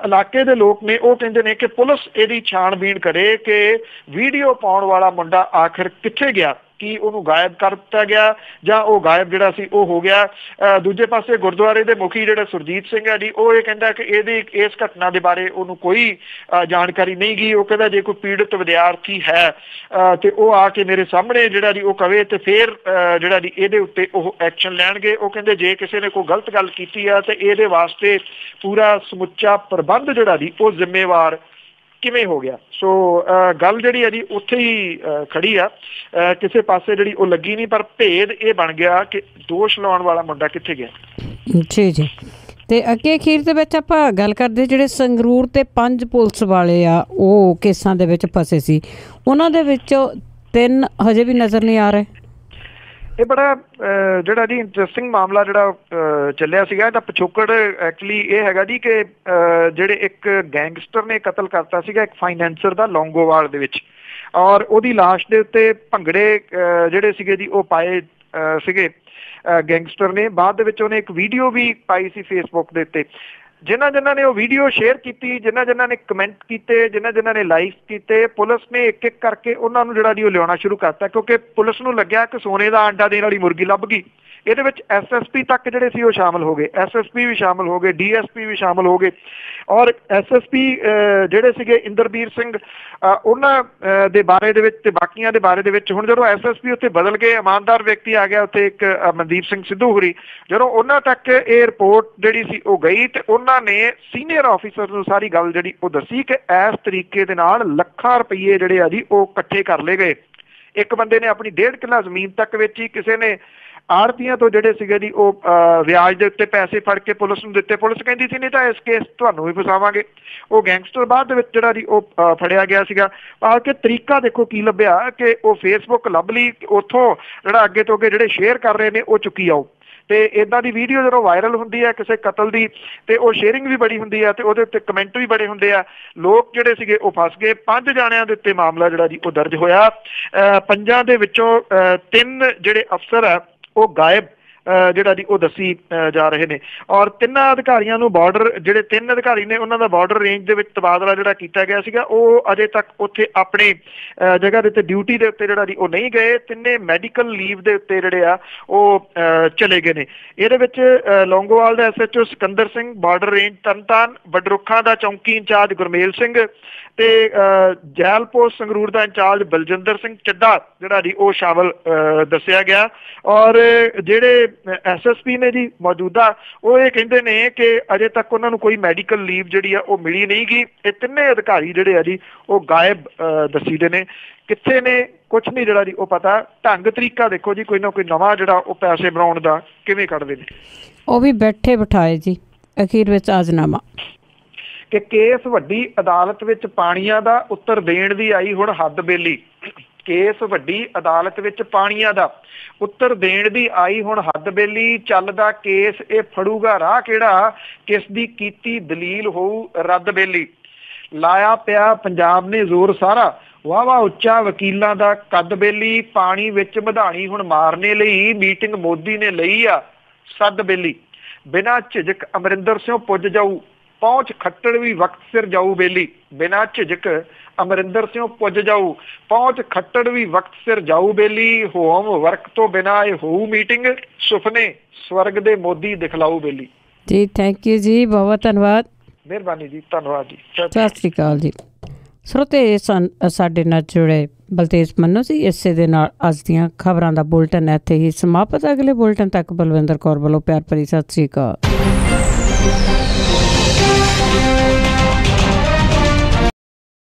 ਇਲਾਕੇ ਦੇ ਲੋਕ ਨੇ ਉਹ ਕਹਿੰਦੇ ਨੇ ਕਿ ਪੁਲਿਸ ਇਹਦੀ ਛਾਣਬੀਣ ਕਰੇ ਕਿ ਵੀਡੀਓ ਪਾਉਣ ਵਾਲਾ ਮੁੰਡਾ ਆਖਿਰ ਕਿੱਥੇ ਗਿਆ, ਕੀ ਉਹਨੂੰ ਗਾਇਬ ਕਰ ਦਿੱਤਾ ਗਿਆ ਜਾਂ ਉਹ ਗਾਇਬ ਜਿਹੜਾ ਸੀ ਉਹ ਹੋ ਗਿਆ। ਦੂਜੇ ਪਾਸੇ ਗੁਰਦੁਆਰੇ ਦੇ ਮੁਖੀ ਜਿਹੜਾ ਸੁਰਜੀਤ ਸਿੰਘ ਹੈ ਜੀ, ਉਹ ਇਹ ਕਹਿੰਦਾ ਕਿ ਇਹਦੀ ਇਸ ਘਟਨਾ ਦੇ ਬਾਰੇ ਉਹਨੂੰ ਕੋਈ ਜਾਣਕਾਰੀ ਨਹੀਂ ਗਈ। ਉਹ ਕਹਿੰਦਾ ਜੇ ਕੋਈ ਪੀੜਤ ਵਿਦਿਆਰਥੀ ਹੈ ਤੇ ਉਹ ਆ ਕੇ ਮੇਰੇ ਸਾਹਮਣੇ ਜਿਹੜਾ ਜੀ ਉਹ ਕਵੇ ਤੇ ਫਿਰ ਜਿਹੜਾ ਜੀ ਇਹਦੇ ਉੱਤੇ ਉਹ ਐਕਸ਼ਨ ਲੈਣਗੇ। ਉਹ ਕਹਿੰਦੇ ਜੇ ਕਿਸੇ ਨੇ ਕੋਈ ਗਲਤ ਗੱਲ ਕੀਤੀ ਆ ਤੇ ਇਹਦੇ ਵਾਸਤੇ ਪੂਰਾ ਸਮੁੱਚਾ ਪ੍ਰਬੰਧ ਜਿਹੜਾ ਜੀ ਉਹ ਜ਼ਿੰਮੇਵਾਰ ਕਿਵੇਂ ਹੋ ਗਿਆ। ਸੋ ਗੱਲ ਜਿਹੜੀ ਹੈ ਜੀ ਉੱਥੇ ਹੀ ਖੜੀ ਆ, ਕਿਸੇ ਪਾਸੇ ਜਿਹੜੀ ਉਹ ਲੱਗੀ ਨਹੀਂ, ਪਰ ਭੇਦ ਇਹ ਬਣ ਗਿਆ ਕਿ ਦੋਸ਼ ਲਾਉਣ ਵਾਲਾ ਮੁੰਡਾ ਕਿੱਥੇ ਗਿਆ। ਜੀ ਜੀ। ਤੇ ਅੱਗੇ ਅਖੀਰ ਦੇ ਵਿੱਚ ਆਪਾਂ ਗੱਲ ਕਰਦੇ ਜਿਹੜੇ ਸੰਗਰੂਰ ਤੇ 5 ਪੁਲਿਸ ਵਾਲੇ ਆ ਉਹ ਕੇਸਾਂ ਦੇ ਵਿੱਚ ਫਸੇ ਸੀ, ਉਹਨਾਂ ਦੇ ਵਿੱਚੋਂ 3 ਹਜੇ ਵੀ ਨਜ਼ਰ ਨਹੀਂ ਆ ਰਹੇ। ਇਹ ਬੜਾ ਜਿਹੜਾ ਜੀ ਇੰਟਰਸਟਿੰਗ ਮਾਮਲਾ ਜਿਹੜਾ ਚੱਲਿਆ ਸੀਗਾ। ਇਹਦਾ ਪਿਛੋਕੜ ਐਕਚੁਅਲੀ ਇਹ ਹੈਗਾ ਜੀ ਕਿ ਜਿਹੜੇ ਇੱਕ ਗੈਂਗਸਟਰ ਨੇ ਕਤਲ ਕਰਤਾ ਸੀਗਾ ਇੱਕ ਫਾਈਨੈਂਸਰ ਦਾ ਲੌਂਗੋਵਾਲ ਦੇ ਵਿੱਚ, ਔਰ ਉਹਦੀ ਲਾਸ਼ ਦੇ ਉੱਤੇ ਭੰਗੜੇ ਜਿਹੜੇ ਸੀਗੇ ਜੀ ਉਹ ਪਾਏ ਸੀਗੇ ਗੈਂਗਸਟਰ ਨੇ। ਬਾਅਦ ਦੇ ਵਿੱਚ ਉਹਨੇ ਇੱਕ ਵੀਡੀਓ ਵੀ ਪਾਈ ਸੀ ਫੇਸਬੁੱਕ ਦੇ ਉੱਤੇ। ਜਿਨ੍ਹਾਂ ਨੇ ਉਹ ਵੀਡੀਓ ਸ਼ੇਅਰ ਕੀਤੀ, ਜਿਨ੍ਹਾਂ ਨੇ ਕਮੈਂਟ ਕੀਤੇ, ਜਿਨ੍ਹਾਂ ਨੇ ਲਾਈਕ ਕੀਤੇ, ਪੁਲਿਸ ਨੇ ਇੱਕ ਇੱਕ ਕਰਕੇ ਉਹਨਾਂ ਨੂੰ ਜਿਹੜਾ ਜੀ ਉਹ ਲਿਆਉਣਾ ਸ਼ੁਰੂ ਕਰਤਾ, ਕਿਉਂਕਿ ਪੁਲਿਸ ਨੂੰ ਲੱਗਿਆ ਕਿ ਸੋਨੇ ਦਾ ਆਂਡਾ ਦੇਣ ਵਾਲੀ ਮੁਰਗੀ ਲੱਭ ਗਈ। ਇਹਦੇ ਵਿੱਚ SSP ਤੱਕ ਜਿਹੜੇ ਸੀ ਉਹ ਸ਼ਾਮਲ ਹੋ ਗਏ, SSP ਵੀ ਸ਼ਾਮਲ ਹੋ ਗਏ, DSP ਵੀ ਸ਼ਾਮਲ ਹੋ ਗਏ, ਔਰ SSP ਜਿਹੜੇ ਸੀਗੇ ਇੰਦਰਬੀਰ ਸਿੰਘ ਉਹਨਾਂ ਦੇ ਬਾਰੇ ਦੇ ਵਿੱਚ ਤੇ ਬਾਕੀਆਂ ਦੇ ਬਾਰੇ ਦੇ ਵਿੱਚ। ਹੁਣ ਜਦੋਂ SSP ਉੱਥੇ ਬਦਲ ਗਏ, ਇਮਾਨਦਾਰ ਵਿਅਕਤੀ ਆ ਗਿਆ ਉੱਥੇ ਇੱਕ ਮਨਦੀਪ ਸਿੰਘ ਸਿੱਧੂ ਹੋਰੀ, ਜਦੋਂ ਉਹਨਾਂ ਤੱਕ ਇਹ ਰਿਪੋਰਟ ਜਿਹੜੀ ਸੀ ਉਹ ਗਈ ਤੇ ਉਹਨਾਂ ਨੇ ਸੀਨੀਅਰ ਆਫੀਸਰ ਨੂੰ ਸਾਰੀ ਗੱਲ ਜਿਹੜੀ ਉਹ ਦੱਸੀ ਕਿ ਇਸ ਤਰੀਕੇ ਦੇ ਨਾਲ ਲੱਖਾਂ ਰੁਪਈਏ ਜਿਹੜੇ ਆ ਜੀ ਉਹ ਇਕੱਠੇ ਕਰ ਲਏ ਗਏ। ਇੱਕ ਬੰਦੇ ਨੇ ਆਪਣੀ 1.5 ਕਿੱਲਾ ਜ਼ਮੀਨ ਤੱਕ ਵੇਚੀ, ਕਿਸੇ ਨੇ ਆੜਤੀਆਂ ਤੋਂ ਜਿਹੜੇ ਸੀਗੇ ਜੀ ਉਹ ਵਿਆਜ ਦੇ ਉੱਤੇ ਪੈਸੇ ਫੜ ਕੇ ਪੁਲਿਸ ਨੂੰ ਦਿੱਤੇ। ਪੁਲਿਸ ਕਹਿੰਦੀ ਸੀ ਨਹੀਂ ਤਾਂ ਇਸ ਕੇਸ ਤੁਹਾਨੂੰ ਵੀ ਫਸਾਵਾਂਗੇ। ਉਹ ਗੈਂਗਸਟਰ ਬਾਅਦ ਦੇ ਵਿੱਚ ਜਿਹੜਾ ਜੀ ਉਹ ਫੜਿਆ ਗਿਆ ਸੀਗਾ। ਆ ਕੇ ਤਰੀਕਾ ਦੇਖੋ ਕੀ ਲੱਭਿਆ ਕਿ ਉਹ ਫੇਸਬੁੱਕ ਲੱਭ ਲਈ, ਉੱਥੋਂ ਜਿਹੜਾ ਅੱਗੇ ਤੋਂ ਅੱਗੇ ਜਿਹੜੇ ਸ਼ੇਅਰ ਕਰ ਰਹੇ ਨੇ ਉਹ ਚੁੱਕੀ ਆਓ। ਤੇ ਇਦਾਂ ਦੀ ਵੀਡੀਓ ਜਦੋਂ ਵਾਇਰਲ ਹੁੰਦੀ ਹੈ ਕਿਸੇ ਕਤਲ ਦੀ ਤੇ ਉਹ ਸ਼ੇਅਰਿੰਗ ਵੀ ਬੜੀ ਹੁੰਦੀ ਹੈ ਤੇ ਉਹਦੇ ਉੱਤੇ ਕਮੈਂਟ ਵੀ ਬੜੇ ਹੁੰਦੇ ਆ। ਲੋਕ ਜਿਹੜੇ ਸੀਗੇ ਉਹ ਫਸ ਗਏ। 5 ਜਾਣਿਆਂ ਦੇ ਉੱਤੇ ਮਾਮਲਾ ਜਿਹੜਾ ਜੀ ਉਹ ਦਰਜ ਹੋਇਆ। 5 ਦੇ ਵਿੱਚੋਂ 3 ਜਿਹੜੇ ਅਫਸਰ ਆ ਉਹ ਗਾਇਬ ਜਿਹੜਾ ਜੀ ਉਹ ਦੱਸੀ ਜਾ ਰਹੇ ਨੇ, ਔਰ 3 ਅਧਿਕਾਰੀਆਂ ਨੂੰ ਬਾਰਡਰ ਜਿਹੜੇ 3 ਅਧਿਕਾਰੀ ਨੇ ਉਹਨਾਂ ਦਾ ਬਾਰਡਰ ਰੇਂਜ ਦੇ ਵਿੱਚ ਤਬਾਦਲਾ ਜਿਹੜਾ ਕੀਤਾ ਗਿਆ ਸੀਗਾ। ਉਹ ਅਜੇ ਤੱਕ ਉੱਥੇ ਆਪਣੇ ਜਗ੍ਹਾ ਦੇ ਉੱਤੇ ਡਿਊਟੀ ਦੇ ਉੱਤੇ ਜਿਹੜਾ ਜੀ ਉਹ ਨਹੀਂ ਗਏ। 3 ਮੈਡੀਕਲ ਲੀਵ ਦੇ ਉੱਤੇ ਜਿਹੜੇ ਆ ਉਹ ਚਲੇ ਗਏ ਨੇ। ਇਹਦੇ ਵਿੱਚ ਲੌਂਗੋਵਾਲ ਦਾ SHO Sikandar Singh, border range Tarn Taran, Badrukhan ਦਾ ਚੌਂਕੀ ਇੰਚਾਰਜ ਗੁਰਮੇਲ ਸਿੰਘ ਤੇ ਜੈਲ ਪੋਸਟ ਸੰਗਰੂਰ ਦਾ ਇੰਚਾਰਜ ਬਲਜਿੰਦਰ ਸਿੰਘ ਚੱਡਾ ਜਿਹੜਾ ਜੀ ਉਹ ਸ਼ਾਮਲ ਦੱਸਿਆ ਗਿਆ। ਔਰ ਜਿਹੜੇ SSP ਨੇ ਜੀ ਮੌਜੂਦਾ ਉਹ ਇਹ ਕਹਿੰਦੇ ਨੇ ਕਿ ਅਜੇ ਤੱਕ ਉਹਨਾਂ ਨੂੰ ਕੋਈ ਮੈਡੀਕਲ ਲੀਵ ਜਿਹੜੀ ਆ ਉਹ ਮਿਲੀ ਨਹੀਂ ਗੀ। ਇਹ 3 ਅਧਿਕਾਰੀ ਜਿਹੜੇ ਆ ਜੀ ਉਹ ਗਾਇਬ ਦੱਸੀਦੇ ਨੇ। ਕਿੱਥੇ ਨੇ ਕੁਛ ਨਹੀਂ ਜਿਹੜਾ ਜੀ ਉਹ ਪਤਾ। ਢੰਗ ਤਰੀਕਾ ਦੇਖੋ ਜੀ ਕੋਈ ਨਾ ਕੋਈ ਨਵਾਂ ਜਿਹੜਾ ਉਹ ਪੈਸੇ ਬਣਾਉਣ ਦਾ ਕਿਵੇਂ ਕੱਢਦੇ ਨੇ। ਉਹ ਵੀ ਬੈਠੇ ਬਿਠਾਏ ਜੀ ਅਖੀਰ ਵਿੱਚ ਆਜ਼ਨਾਮਾ ਕਿ ਕੇਸ ਵੱਡੀ ਅਦਾਲਤ ਵਿੱਚ ਪਾਣੀਆਂ ਦਾ ਉੱਤਰ ਦੇਣ ਦੀ ਆਈ ਹੁਣ ਹੱਦ ਬੇਲੀ। ਕੇਸ ਵੱਡੀ ਅਦਾਲਤ ਵਿੱਚ ਪਾਣੀਆਂ ਦਾ ਉੱਤਰ ਦੇਣ ਦੀ ਆਈ ਹੁਣ ਹੱਦ ਬੇਲੀ। ਚੱਲਦਾ ਕੇਸ ਇਹ ਫੜੂਗਾ ਰਾਹ ਕਿਹੜਾ, ਕਿਸ ਦੀ ਕੀਤੀ ਦਲੀਲ ਹੋਊ ਰੱਦ ਬੇਲੀ। ਲਾਇਆ ਪਿਆ ਪੰਜਾਬ ਨੇ ਜ਼ੋਰ ਸਾਰਾ, ਵਾਹਵਾ ਉੱਚਾ ਵਕੀਲਾਂ ਦਾ ਕੱਦ ਬੇਲੀ। ਪਾਣੀ ਵਿੱਚ ਮਧਾਣੀ ਹੁਣ ਮਾਰਨੇ ਲਈ ਮੀਟਿੰਗ ਮੋਦੀ ਨੇ ਲਈ ਆ ਸੱਦ ਬੇਲੀ। ਬਿਨਾਂ ਝਿਜਕ ਅਮਰਿੰਦਰ ਸਿੰਘ ਪੁੱਜ ਜਾਊ ਪਹੁੰਚ ਖੱਟੜ ਵੀ ਵਕਤ ਸਿਰ ਜਾਊ ਬੇਲੀ, ਬਿਨਾਂ ਝਿਜਕ ਅਮਰਿੰਦਰ ਸਿਉ ਪੁੱਜ ਜਾਊ। ਪਹੁੰਚ ਖੱਟੜ ਵੀ ਵਕਤ ਸਿਰ ਜਾਊ ਬੇਲੀ, ਹੋਮ ਵਰਕ ਤੋਂ ਬਿਨਾਂ ਇਹ ਹੋਊ ਮੀਟਿੰਗ, ਸੁਪਨੇ ਸਵਰਗ ਦੇ ਮੋਦੀ ਦਿਖਲਾਊ ਬੇਲੀ। ਜੀ ਥੈਂਕ ਯੂ ਜੀ, ਬਹੁਤ ਧੰਨਵਾਦ। ਮਿਹਰਬਾਨੀ ਜੀ, ਧੰਨਵਾਦ ਜੀ, ਸਤਿ ਸ਼੍ਰੀ ਅਕਾਲ ਜੀ। ਸਰੋਤੇ ਸਾਡੇ ਨਾਲ ਜੁੜੇ ਬਲਤੇਜ ਮੰਨੂ ਸੀ। ਇਸੇ ਦੇ ਨਾਲ ਅੱਜ ਦੀਆਂ ਖਬਰਾਂ ਦਾ ਬੁਲਟਨ ਇੱਥੇ ਹੀ ਸਮਾਪਤ। ਅਗਲੇ ਬੁਲਟਨ ਤੱਕ ਬਲਵਿੰਦਰ ਕੌਰ ਵੱਲੋਂ ਪਿਆਰ ਭਰੀ ਸਤਿ ਸ਼੍ਰੀ ਅਕਾਲ।